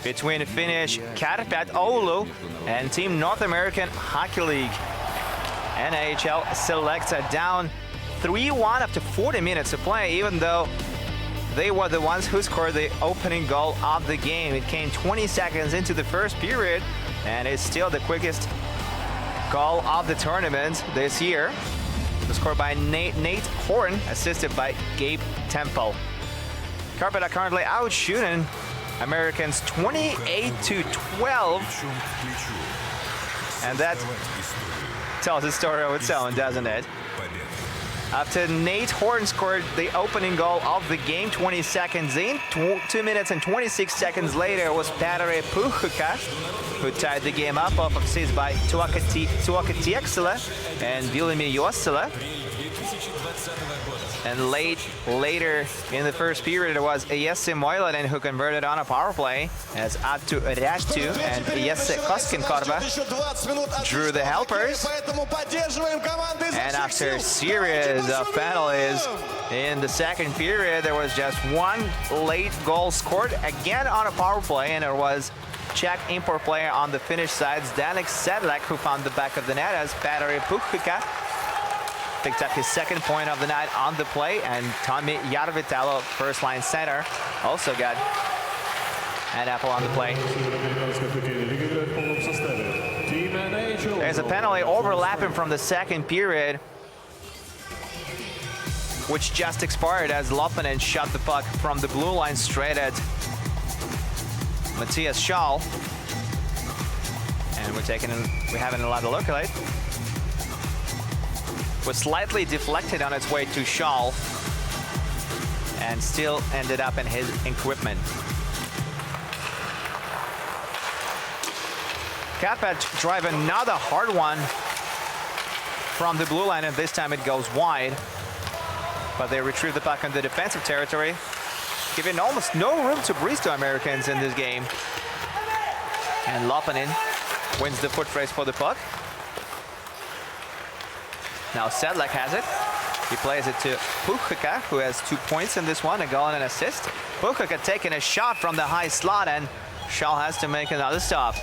between Finnish Karpat Oulu and Team North American Hockey League. NAHL Selecta down 3-1 after 40 minutes of play, even though they were the ones who scored the opening goal of the game. It came 20 seconds into the first period, and it's still the quickest goal of the tournament this year. It was scored by Nate Horn, assisted by Gabe Temple. Karpat are currently out shooting Americans 28-12, and that tells the story of its own, doesn't it? After Nate Horn scored the opening goal of the game 20 seconds in, 2 minutes and 26 seconds later was Petteri Puhkka, who tied the game up off of assists by Tuukka Tieksala and Vilmi Juossala. And later in the first period, it was Jesse Moilanen who converted on a power play as Attu Räty and Jesse Koskenkorva drew the helpers. And after a series of penalties in the second period, there was just one late goal scored again on a power play, and it was Czech import player on the Finnish side, Zdeněk Sedlak, who found the back of the net as Petteri Puhkka picked up his second point of the night on the play, and Tommy Järvitalo, first-line center, also got an apple on the play. There's a penalty overlapping from the second period, which just expired as Loppinen shot the puck from the blue line straight at Matthias Schall. And we're having a lot of look at it. Was slightly deflected on its way to Schall and still ended up in his equipment. Karpat drive another hard one from the blue line, and this time it goes wide. But they retrieve the puck in the defensive territory, giving almost no room to breathe to Americans in this game. And Loppinen wins the foot race for the puck. Now Sedlak has it. He plays it to Puhkka, who has 2 points in this one, a goal and an assist. Puhkka taking a shot from the high slot, and Schall has to make another stop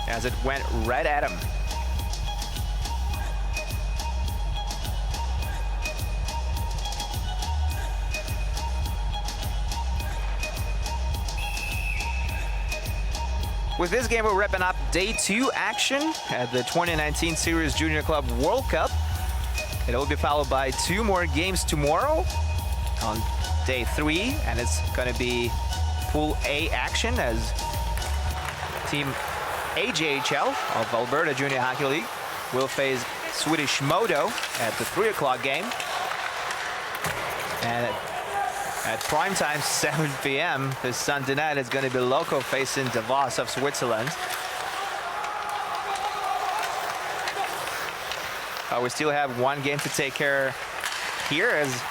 as it went right at him. With this game, we're wrapping up day 2 action at the 2019 Sirius Junior Club World Cup. It will be followed by 2 more games tomorrow on day 3, and it's going to be Pool A action as Team AJHL of Alberta Junior Hockey League will face Swedish Modo at the 3 o'clock game. And at prime time, 7 p.m. this Sunday night, it's going to be Loco facing Davos of Switzerland. We still have 1 game to take care here as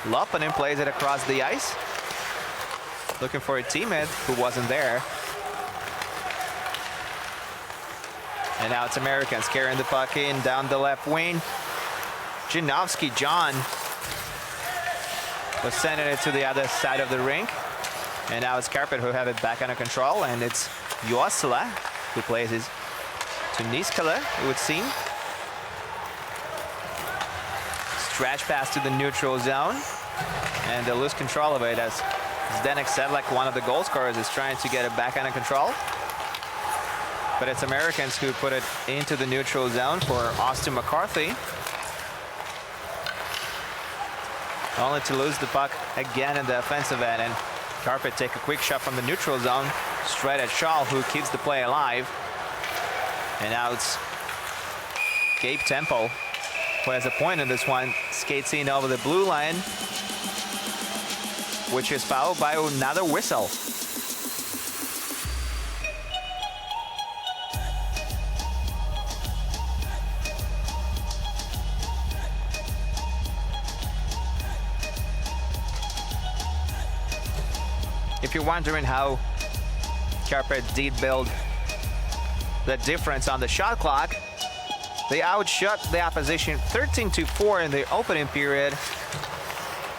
Loppinen plays it across the ice, looking for a teammate who wasn't there. And now it's Americans carrying the puck in down the left wing. Janowski John was sending it to the other side of the rink. And now it's Karpat who have it back under control. And it's Juosila who plays his to Niskala, it would seem. Stretch pass to the neutral zone. And they lose control of it as Zdenek Sedlak, one of the goal scorers, is trying to get it back under control. But it's Americans who put it into the neutral zone for Austin McCarthy. Only to lose the puck again in the offensive end. And Karpat take a quick shot from the neutral zone straight at Shaw, who keeps the play alive. And now it's Gabe Temple, who has a point in this one, skates in over the blue line, which is fouled by another whistle. If you're wondering how Karpat did build the difference on the shot clock, they outshot the opposition 13-4 in the opening period,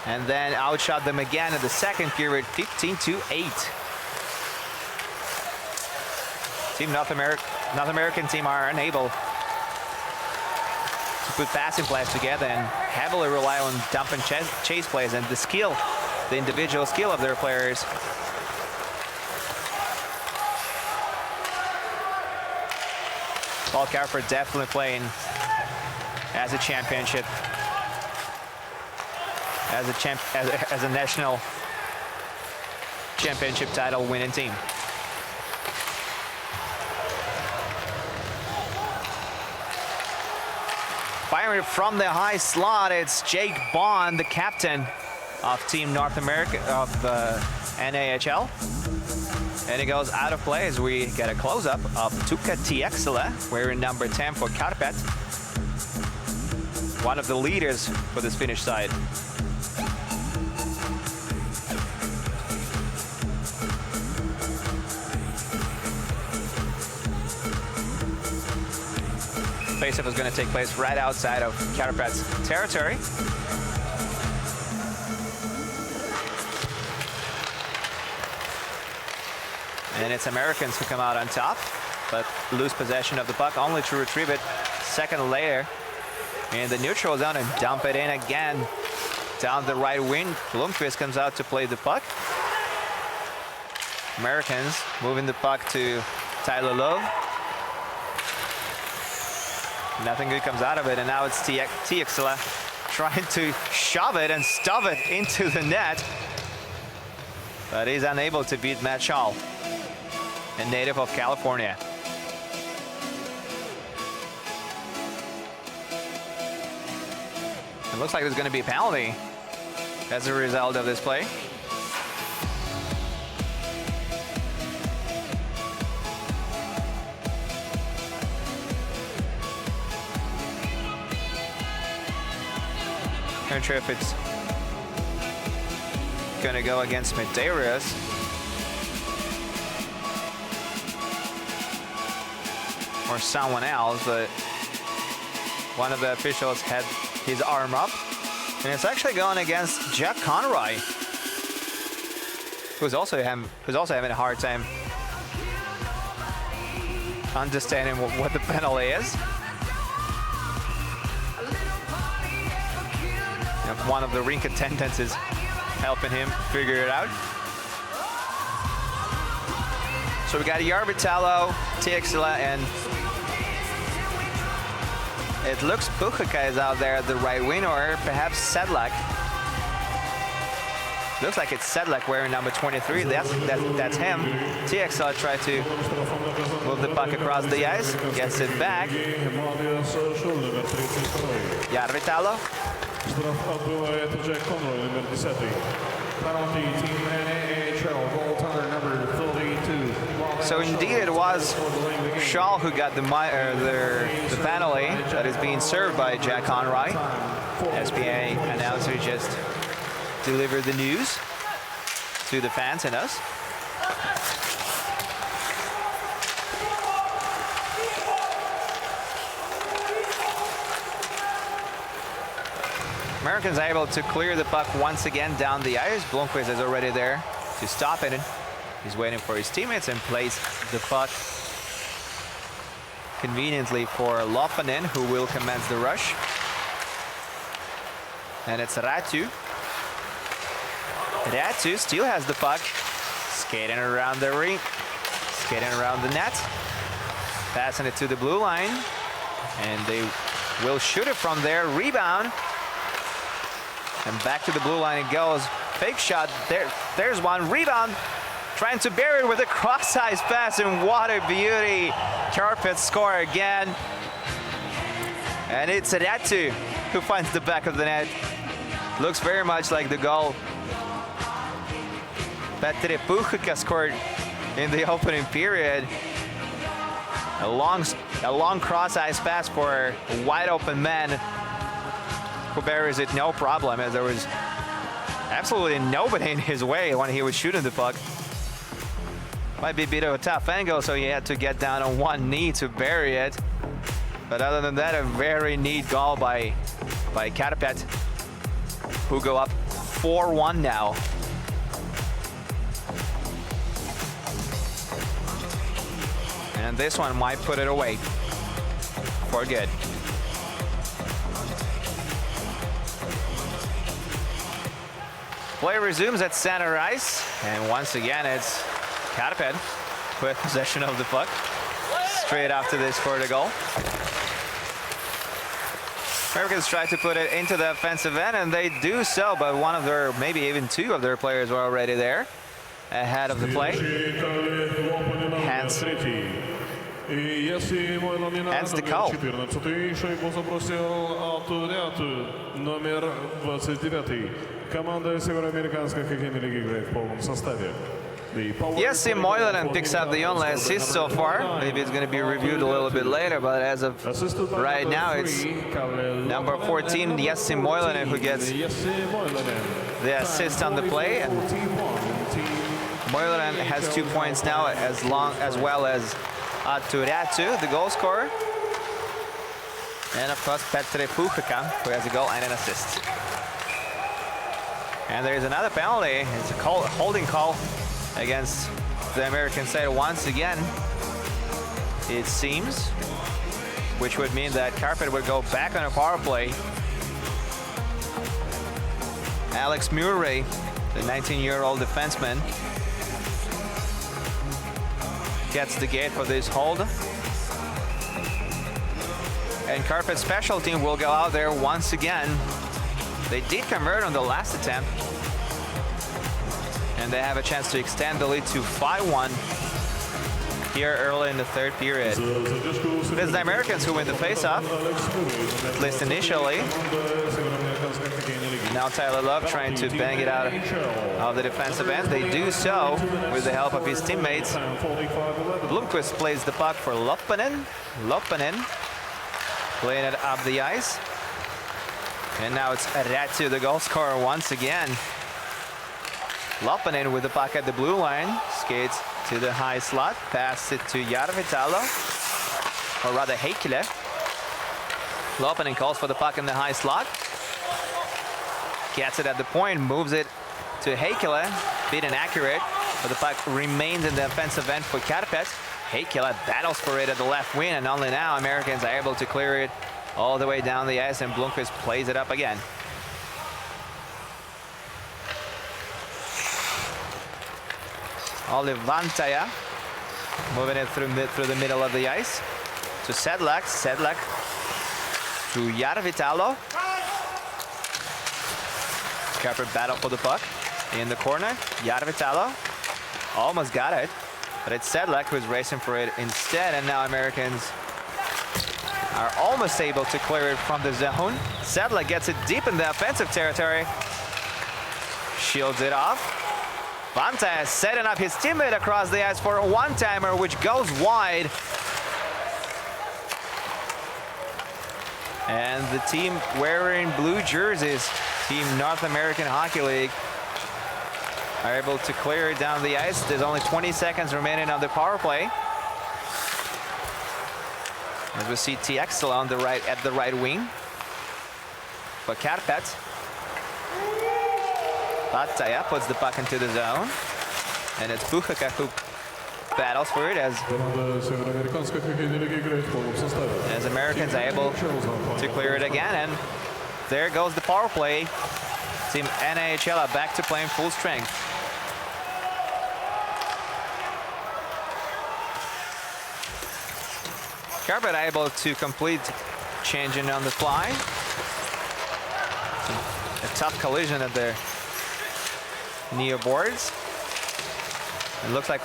and then outshot them again in the second period 15-8. Team North American team are unable to put passing plays together and heavily rely on dump and chase plays, and the individual skill of their players. Paul Karpat definitely playing as a championship, as a national championship title winning team. Firing from the high slot, it's Jake Bond, the captain of Team North America of NAHL. And it goes out of play as we get a close-up of Tuukka Tieksala, wearing number 10 for Karpat. One of the leaders for this Finnish side. Faceoff is going to take place right outside of Karpat's territory. And it's Americans who come out on top, but lose possession of the puck, only to retrieve it second later in the neutral zone and dump it in again down the right wing. Blomqvist comes out to play the puck. Americans moving the puck to Tyler Love. Nothing good comes out of it, and now it's Tieksala trying to shove it and stuff it into the net. But he's unable to beat Matt Shaw, a native of California. It looks like there's going to be a penalty as a result of this play. I'm not sure if it's going to go against Medeiros. Or someone else, but one of the officials had his arm up, and it's actually going against Jack Conroy, who's also having a hard time understanding what the penalty is. And one of the rink attendants is helping him figure it out. So we got Järvitalo, Tieksala, and it looks Puchika is out there at the right wing, or perhaps Sedlak. Looks like it's Sedlak wearing number 23. That's him. Tieksala tried to move the puck across the ice, gets it back. Järvitalo. So indeed it was Shaw who got the penalty that is being served by Jack Conroy. SPA announcer just delivered the news to the fans and us. Americans are able to clear the puck once again down the ice. Blomqvist is already there to stop it. He's waiting for his teammates and plays the puck conveniently for Loppanen, who will commence the rush. And it's Ratu. Ratu still has the puck. Skating around the ring. Skating around the net. Passing it to the blue line. And they will shoot it from there. Rebound. And back to the blue line it goes. Fake shot. There's one. Rebound. Trying to bury it with a cross-ice pass, and what a beauty. Karpat score again. And it's Ratu who finds the back of the net. Looks very much like the goal Petre Puchika scored in the opening period. A long cross-ice pass for a wide-open man who buries it no problem, as there was absolutely nobody in his way when he was shooting the puck. Might be a bit of a tough angle, so he had to get down on one knee to bury it. But other than that, a very neat goal by Karpat, who go up 4-1 now. And this one might put it away for good. Play resumes at center ice, and once again it's Karpat with possession of the puck. Straight after they scored a goal. Americans try to put it into the offensive end, and they do so, but one of their, maybe even two of their players were already there ahead of the play. Hence the call. Команда Североамериканской хоккейной лиги играет в полном составе. Jesse Moilanen picks up the only assist so far. Maybe it's going to be reviewed a little bit later, but as of right now, it's number 14, Jesse Moilanen, who gets the assist on the play. And Moilanen has 2 points now, as well as Turatu, the goal scorer. And of course, Petre Puchika, who has a goal and an assist. And there's another penalty. It's a holding call against the American side once again, it seems, which would mean that Karpat would go back on a power play. Alex Murray, the 19-year-old defenseman, gets the gate for this hold. And Karpat's special team will go out there once again. They did convert on the last attempt, and they have a chance to extend the lead to 5-1 here early in the third period. It's the Americans who win the face-off, at least initially. Now Tyler Love trying to bang it out of the defensive end. They do so with the help of his teammates. Blomqvist plays the puck for Loppanen. Loppanen playing it up the ice. And now it's Ratu, the goal scorer, once again. Loppanen with the puck at the blue line, skates to the high slot, passes it to Järvitalo, or rather Heikkilä. Loppanen calls for the puck in the high slot, gets it at the point, moves it to Heikkilä, bit inaccurate, but the puck remains in the offensive end for Karpat. Heikkilä battles for it at the left wing, and only now Americans are able to clear it all the way down the ice, and Blomqvist plays it up again. Olli Vantaja moving it through the middle of the ice to Sedlak. Sedlak to Järvitalo. Karpat battle for the puck in the corner. Järvitalo almost got it, but it's Sedlak who's racing for it instead, and now Americans are almost able to clear it from the zone. Sedlak gets it deep in the offensive territory. Shields it off. Vantaja setting up his teammate across the ice for a one-timer, which goes wide. And the team wearing blue jerseys, Team North American Hockey League, are able to clear it down the ice. There's only 20 seconds remaining on the power play. As we see TXL on the right, at the right wing. But Karpat Bataya puts the puck into the zone. And it's Puchaka who battles for it as Americans are able to clear it again. And there goes the power play. Team NAHL are back to playing full strength. Karpat able to complete changing on the fly. A tough collision at their near boards. It looks like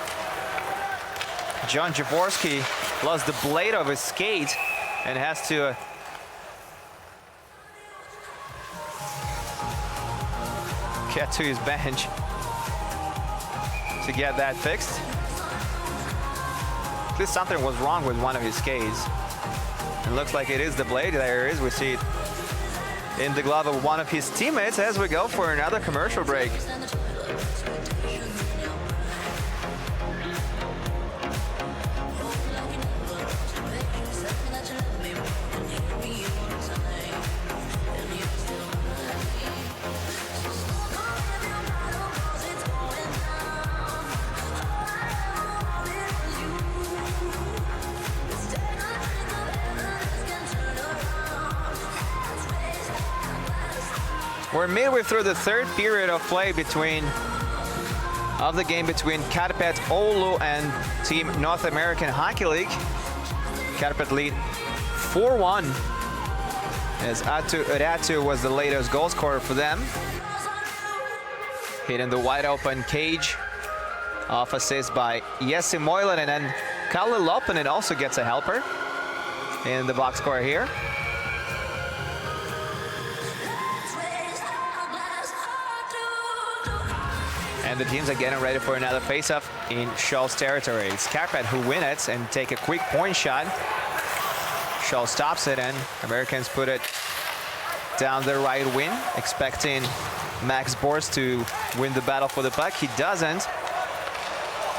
John Jaworski lost the blade of his skate and has to get to his bench to get that fixed. At least something was wrong with one of his skates. It looks like it is the blade. There it is. We see it in the glove of one of his teammates as we go for another commercial break. We're midway through the third period of play of the game between Karpat Oulu and Team North American Hockey League. Karpat lead 4-1 as Atu Uratu was the latest goal scorer for them. Hitting the wide open cage off assist by Jesse Moilanen, and then Kalle Loppinen also gets a helper in the box score here. And the teams are getting ready for another face-off in Scholl's territory. It's Karpat who win it and take a quick point shot. Scholl stops it, and Americans put it down the right wing, expecting Max Borst to win the battle for the puck. He doesn't,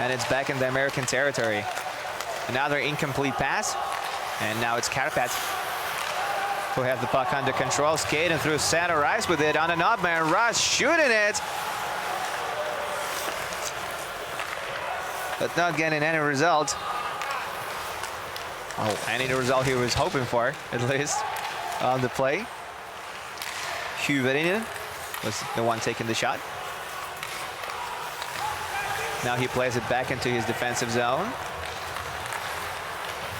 and it's back in the American territory. Another incomplete pass, and now it's Karpat who have the puck under control, skating through center ice with it on an odd-man rush, shooting it. But not getting any result. Oh, any result he was hoping for, at least, on the play. Hyvärinen was the one taking the shot. Now he plays it back into his defensive zone.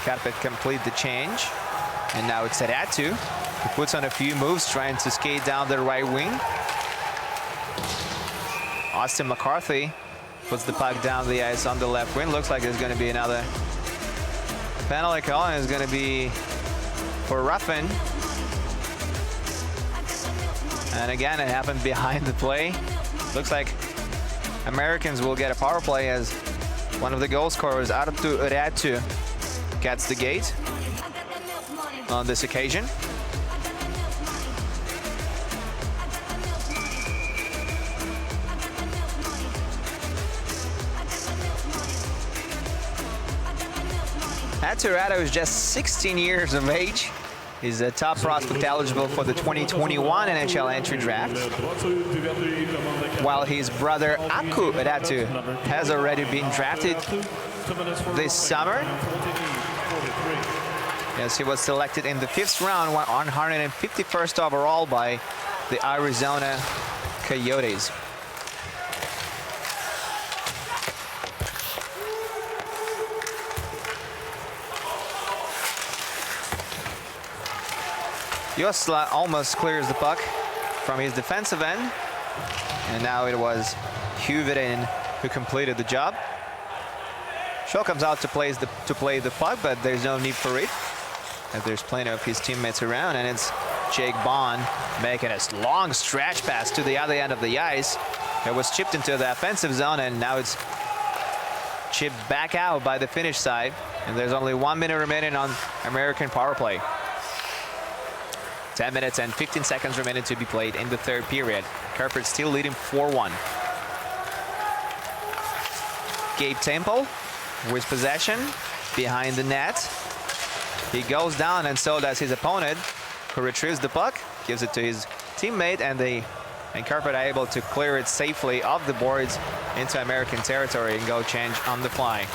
Karpat complete the change. And now it's Aratu, who puts on a few moves, trying to skate down the right wing. Austin McCarthy puts the puck down the ice on the left wing. Looks like there's going to be another penalty call, and it's going to be for roughing. And again, it happened behind the play. Looks like Americans will get a power play as one of the goal scorers, Artu Uratu, gets the gate on this occasion. Aturado is just 16 years of age. He's a top prospect eligible for the 2021 NHL entry draft, while his brother Aku Uratu has already been drafted this summer. Yes, he was selected in the 5th round, 151st overall by the Arizona Coyotes. Josla almost clears the puck from his defensive end, and now it was Hyvärinen who completed the job. Scholl comes out to play the puck, but there's no need for it, as there's plenty of his teammates around, and it's Jake Bond making a long stretch pass to the other end of the ice. It was chipped into the offensive zone, and now it's chipped back out by the Finnish side, and there's only 1 minute remaining on American power play. 10 minutes and 15 seconds remaining to be played in the third period. Karpat still leading 4-1. Gabe Temple with possession behind the net. He goes down, and so does his opponent, who retrieves the puck, gives it to his teammate, and they And Karpat are able to clear it safely off the boards into American territory and go change on the fly.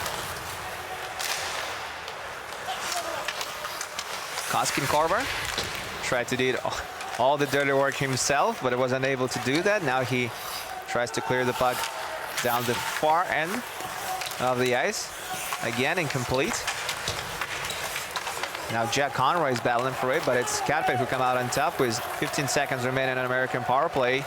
Koskin-Korver tried to do all the dirty work himself, but was unable to do that. Now he tries to clear the puck down the far end of the ice. Again, incomplete. Now Jack Conroy is battling for it, but it's Karpat who come out on top with 15 seconds remaining on American power play.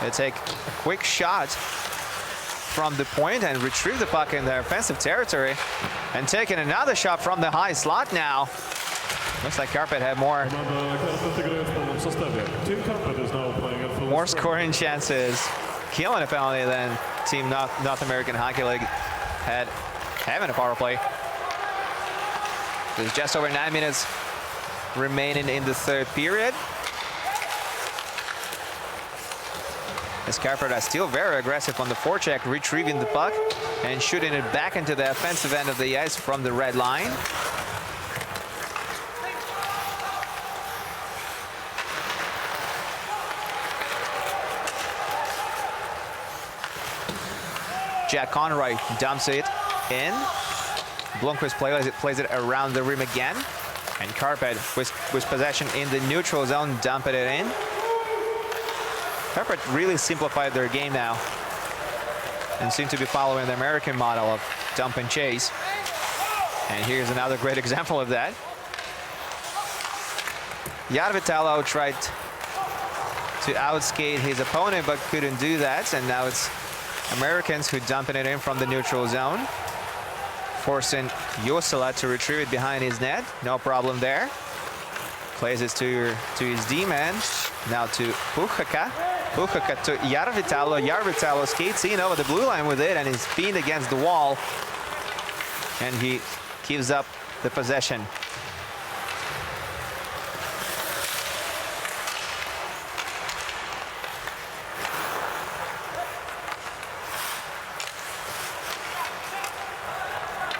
They take a quick shot from the point and retrieve the puck in their offensive territory, and taking another shot from the high slot now. Looks like Karpat had more scoring chances, killing a penalty than Team North American Hockey League had having a power play. There's just over 9 minutes remaining in the third period. As Karpat are still very aggressive on the forecheck, retrieving the puck and shooting it back into the offensive end of the ice from the red line. Jack Conroy dumps it in. Blomqvist plays it around the rim again. And Karpat with possession in the neutral zone, dumping it in. Karpat really simplified their game now and seem to be following the American model of dump and chase. And here's another great example of that. Järvitalo tried to outskate his opponent but couldn't do that, and now it's Americans who dumping it in from the neutral zone, forcing Juossila to retrieve it behind his net. No problem there. Plays it to his D-man. Now to Puchaka. Puchaka to Järvitalo. Järvitalo skates in over the blue line with it and is pinned against the wall. And he gives up the possession.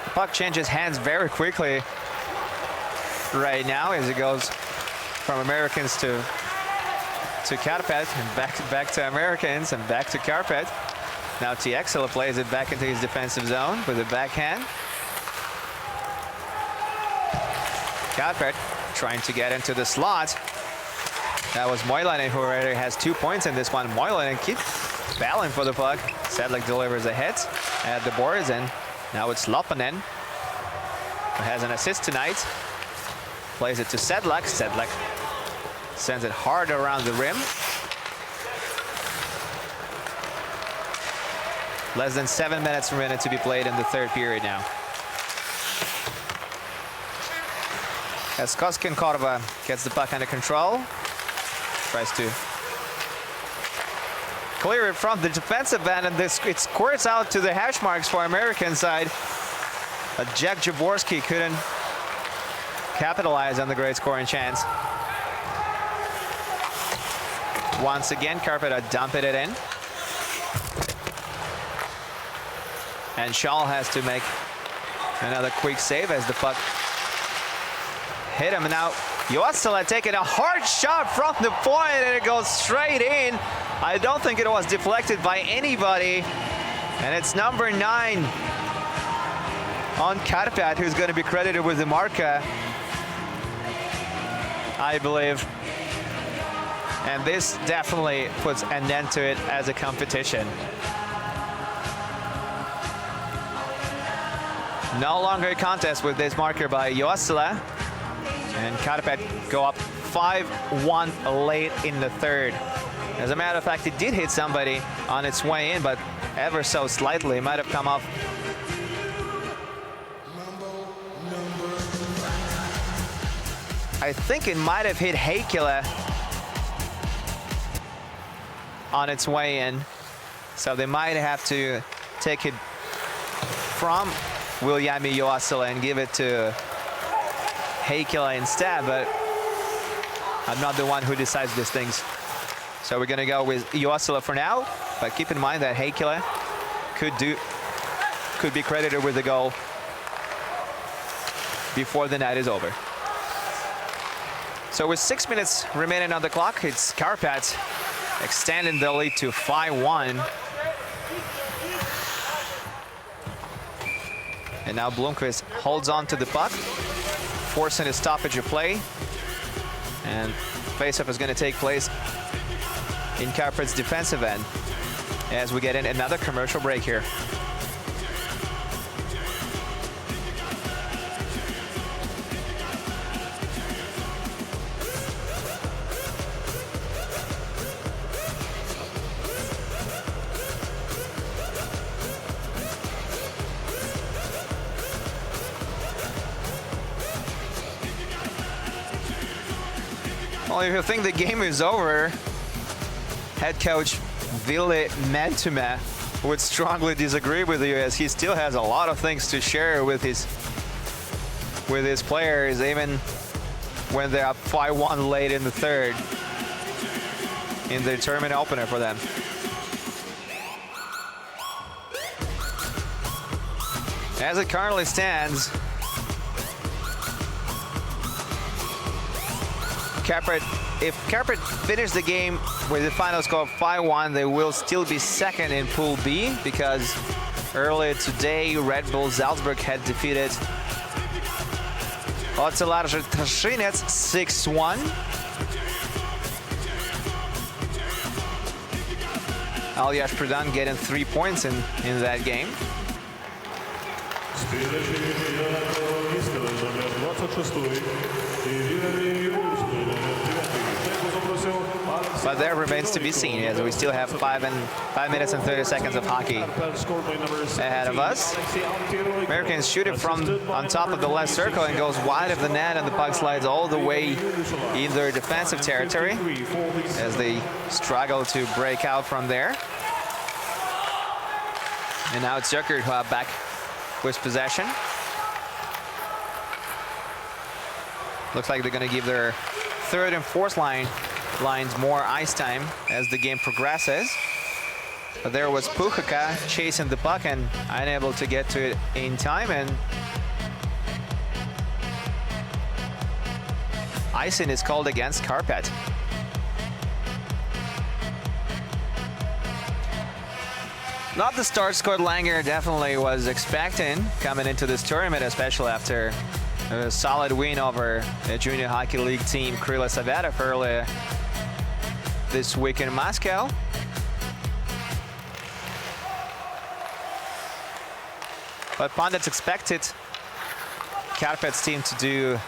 The puck changes hands very quickly right now as it goes from Americans to Karpat and back to Americans and back to Karpat. Now Tiexela plays it back into his defensive zone with a backhand. Karpat trying to get into the slot. That was Moilanen, who already has 2 points in this one. Moilanen keeps battling for the puck. Sedlak delivers a hit at the boards, and now it's Lopanen, who has an assist tonight. Plays it to Sedlak. Sedlak sends it hard around the rim. Less than 7 minutes remaining to be played in the third period now. As Koskin-Korva gets the puck under control, tries to clear it from the defensive end, and it squirts out to the hash marks for American side. But Jack Jaworski couldn't capitalize on the great scoring chance. Once again, Karpat dumping it in. And Shaw has to make another quick save as the puck hit him. And now Juossila taking a hard shot from the point, and it goes straight in. I don't think it was deflected by anybody. And it's number 9 on Karpat, who's going to be credited with the marca, I believe. And this definitely puts an end to it as a competition. No longer a contest with this marker by Juossila. And Karpat go up 5-1 late in the third. As a matter of fact, it did hit somebody on its way in, but ever so slightly. It might have come off. I think it might have hit Heikkilä on its way in. So they might have to take it from Williami Juossila and give it to Heikkilä instead, but I'm not the one who decides these things. So we're gonna go with Juossila for now, but keep in mind that Heikkilä could be credited with the goal before the night is over. So with 6 minutes remaining on the clock, it's Karpat extending the lead to 5-1. And now Blomqvist holds on to the puck, forcing a stoppage of play. And faceoff is going to take place in Karpat's defensive end as we get in another commercial break here. Well, if you think the game is over, head coach Ville Mantuma would strongly disagree with you, as he still has a lot of things to share with his players, even when they're up 5-1 late in the third in the tournament opener for them. As it currently stands, if Karpat finish the game with the final score of 5-1, they will still be second in Pool B, because earlier today Red Bull Salzburg had defeated Ocelarze Trashinec 6-1. Aljaž Pridan getting 3 points in that game. But that remains to be seen, as we still have 5 minutes and 30 seconds of hockey ahead of us. Americans shoot it from on top of the left circle and goes wide of the net, and the puck slides all the way in their defensive territory as they struggle to break out from there. And now it's Jökert who are back with possession. Looks like they're going to give their third and fourth lines more ice time as the game progresses. But there was Puchaka chasing the puck and unable to get to it in time, and icing is called against Karpat. Not the start Scott Langer definitely was expecting coming into this tournament, especially after a solid win over a junior hockey league team, Kryla Saverev, earlier this week in Moscow. But pundits expected Karpat's team to do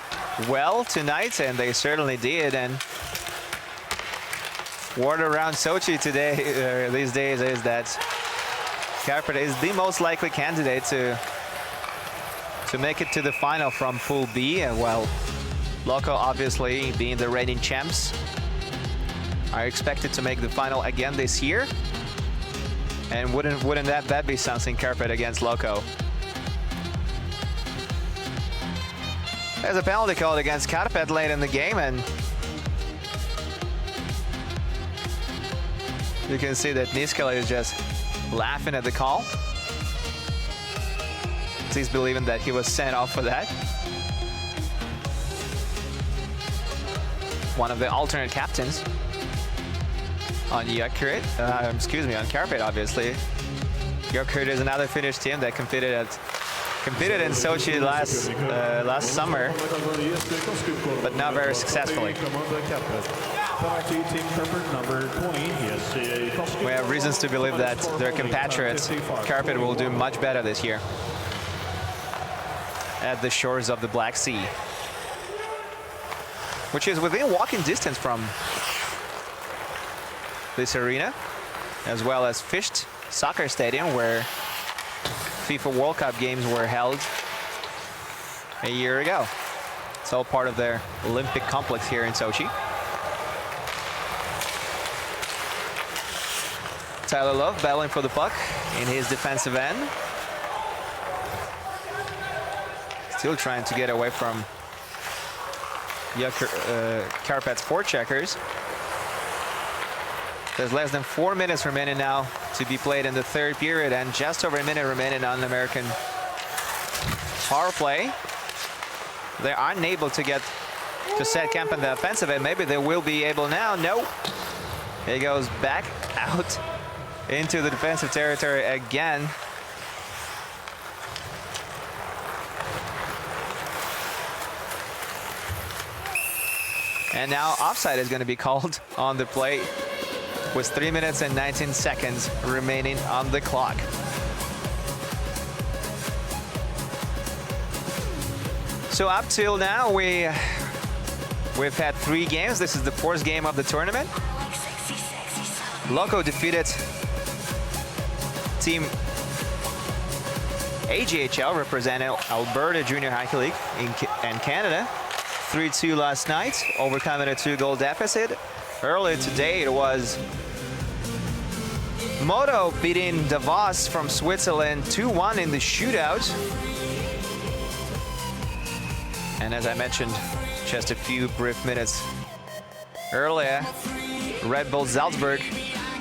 well tonight, and they certainly did. And word around Sochi today, these days, is that Karpat is the most likely candidate to make it to the final from Pool B, and while Loco, obviously being the reigning champs, are expected to make the final again this year. And wouldn't that be something, Karpat against Loco? There's a penalty called against Karpat late in the game, and you can see that Niskala is just laughing at the call. He's believing that he was sent off for that. One of the alternate captains on Jökert, on Karpat, obviously. Jökert is another Finnish team that competed in Sochi last summer, but not very successfully. We have reasons to believe that their compatriots, Karpat, will do much better this year at the shores of the Black Sea, which is within walking distance from this arena, as well as Fischt Soccer Stadium, where FIFA World Cup games were held a year ago. It's all part of their Olympic complex here in Sochi. Tyler Love battling for the puck in his defensive end. Still trying to get away from Karpat's forecheckers. There's less than 4 minutes remaining now to be played in the third period, and just over a minute remaining on the American power play. They are unable to get to set camp in the offensive, and maybe they will be able now. No. He goes back out into the defensive territory again. And now offside is going to be called on the play with 3 minutes and 19 seconds remaining on the clock. So up till now, we've had 3 games. This is the 4th game of the tournament. Loco defeated team AJHL, representing Alberta Junior Hockey League in Canada, 3-2 last night, overcoming a 2-goal deficit. Earlier today, it was Modo beating Davos from Switzerland 2-1 in the shootout. And as I mentioned just a few brief minutes earlier, Red Bull Salzburg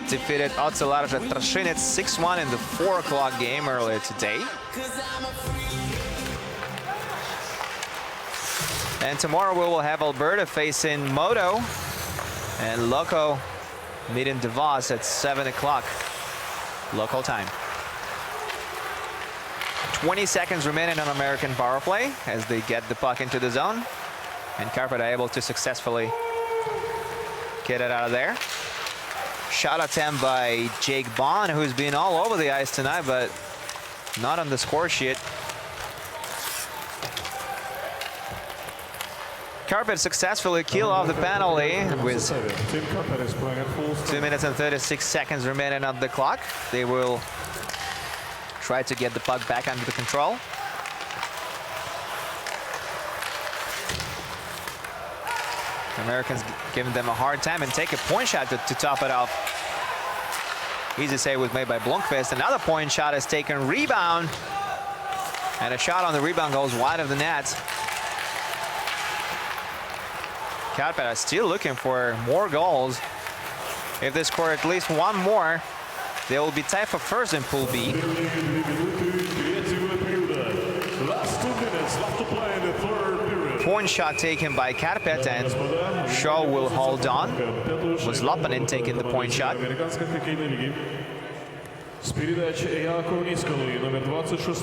defeated Ocelarze Trashinec 6-1 in the 4 o'clock game earlier today. And tomorrow we will have Alberta facing Modo and Loco meeting Davos at 7 o'clock local time. 20 seconds remaining on American power play as they get the puck into the zone. And Karpat are able to successfully get it out of there. Shot attempt by Jake Bond, who's been all over the ice tonight, but not on the score sheet. Karpat successfully killed off the penalty with 2 minutes and 36 seconds remaining on the clock. They will try to get the puck back under the control. Americans giving them a hard time and take a point shot to top it off. Easy save was made by Blomqvist. Another point shot is taken, rebound. And a shot on the rebound goes wide of the net. Karpat are still looking for more goals. If they score at least one more, they will be tied for first in Pool B. Point shot taken by Karpat, and Shaw will hold on. Was Lopanen taking the point shot. С передачи Якову Нискалы, номер 26,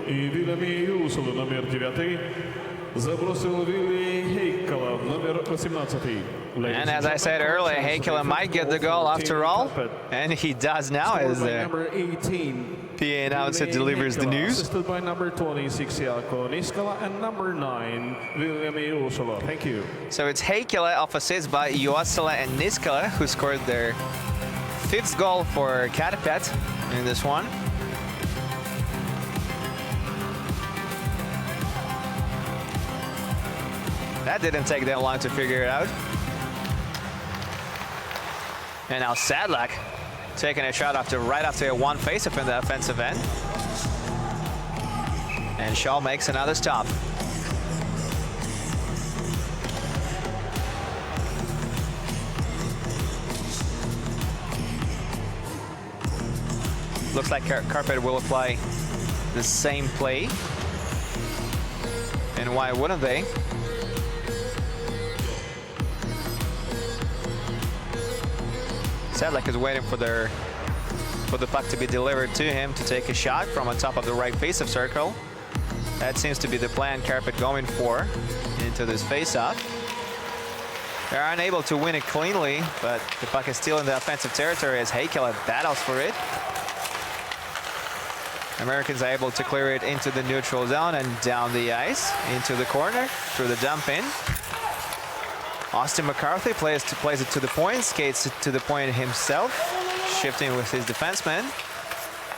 и Вильями Юсулу, номер 9, забросил Вилли Heikkala, номер 18. And as I said earlier, Heikkala might get the goal after all, and he does now as the PA announcer delivers the news. Assisted by number 26, Jaakko Niskala, and number 9, Viliami Juusola. Thank you. So it's Heikkala off assist by Juusola and Niskala, who scored their 5th goal for Karpat in this one. That didn't take that long to figure it out. And now Sadlak taking a shot right after a 1 face-off in the offensive end. And Shaw makes another stop. Looks like Karpat will apply the same play. And why wouldn't they? Sadlak is waiting for the puck to be delivered to him to take a shot from on top of the right face-off circle. That seems to be the plan Karpat going for into this face-off. They're unable to win it cleanly, but the puck is still in the offensive territory as Heikkala battles for it. Americans are able to clear it into the neutral zone and down the ice into the corner through the dump in. Austin McCarthy plays it to the point, skates to the point himself, shifting with his defenseman.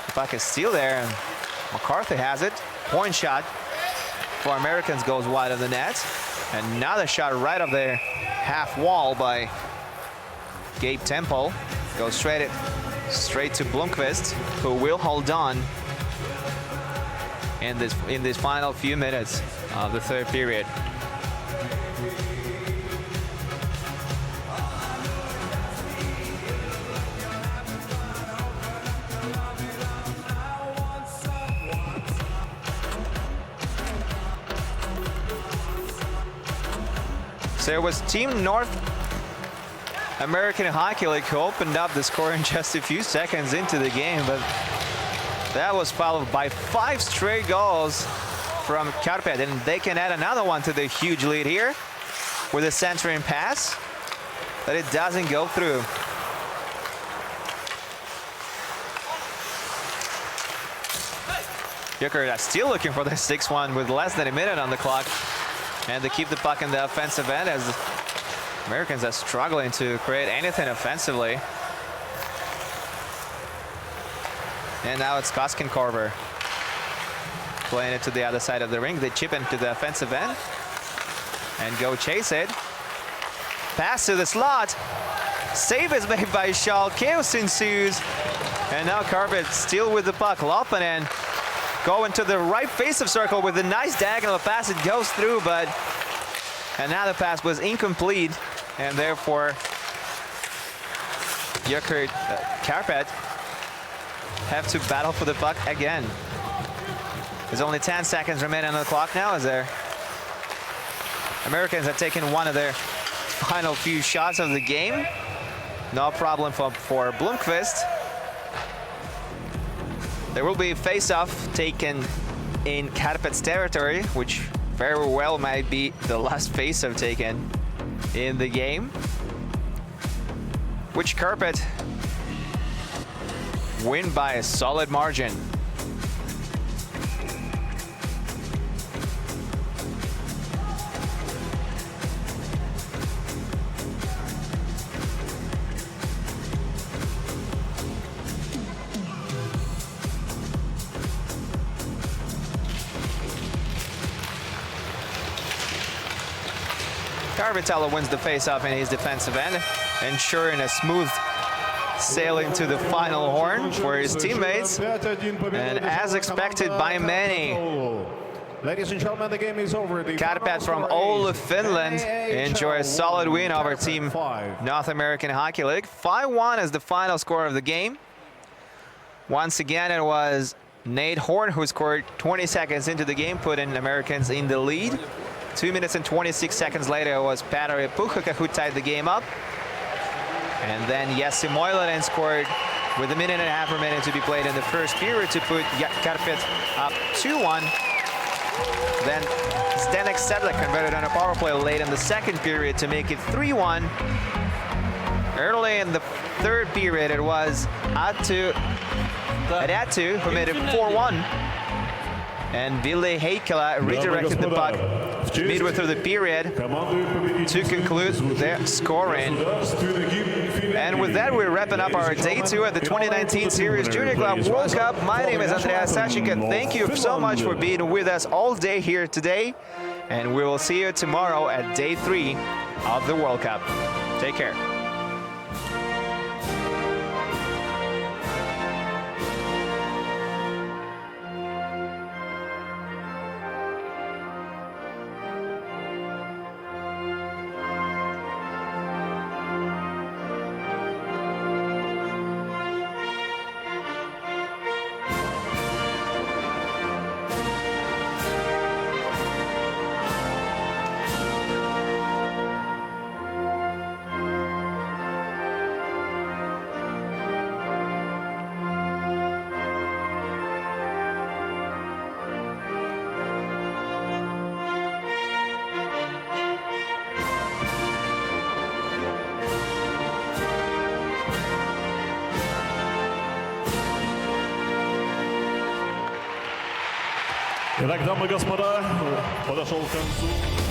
The puck is still there, and McCarthy has it. Point shot for Americans goes wide of the net. Another shot right of the half wall by Gabe Temple. Goes straight to Blomqvist, who will hold on in this final few minutes of the 3rd period. So it was Team North American Hockey League, who opened up the score in just a few seconds into the game, but that was followed by 5 straight goals from Karpat, and they can add another one to the huge lead here with a centering pass, but it doesn't go through. Joker is still looking for the 6-1 with less than a minute on the clock, and they keep the puck in the offensive end as Americans are struggling to create anything offensively. And now it's Koskenkorver playing it to the other side of the ring. They chip into the offensive end and go chase it. Pass to the slot. Save is made by Shaw. Chaos ensues. And now Karpat still with the puck. Lopanen going to the right face of circle with a nice diagonal pass. It goes through, but another pass was incomplete. And therefore, Karpat have to battle for the puck again. There's only 10 seconds remaining on the clock now as their Americans have taken one of their final few shots of the game. No problem for Blomqvist. There will be a face-off taken in Karpat's territory, which very well might be the last face-off taken in the game, which Karpat win by a solid margin. Karpat wins the face-off in his defensive end, ensuring a smooth sailing to the final horn for his teammates. And as expected by many, ladies and gentlemen, the game is over. Karpat from Oulu, Finland, enjoy a solid win over Team North American Hockey League. 5-1 is the final score of the game. Once again, it was Nate Horn who scored 20 seconds into the game, putting Americans in the lead. 2 minutes and 26 seconds later, it was Petteri Puhkka who tied the game up. And then Jesse Moilanen scored with 1.5 minutes remaining to be played in the first period to put Karpat up 2-1. Then Zdenek Sedlak converted on a power play late in the second period to make it 3-1. Early in the third period, it was Atu who made it 4-1. And Ville Heikkilä redirected the puck midway through the period to conclude their scoring. And with that, we're wrapping up our day 2 at the 2019 Sirius Junior Club World Cup. My name is Andreas Sachik, and thank you so much for being with us all day here today. And we will see you tomorrow at day 3 of the World Cup. Take care. Итак, дамы и господа, подошел к концу.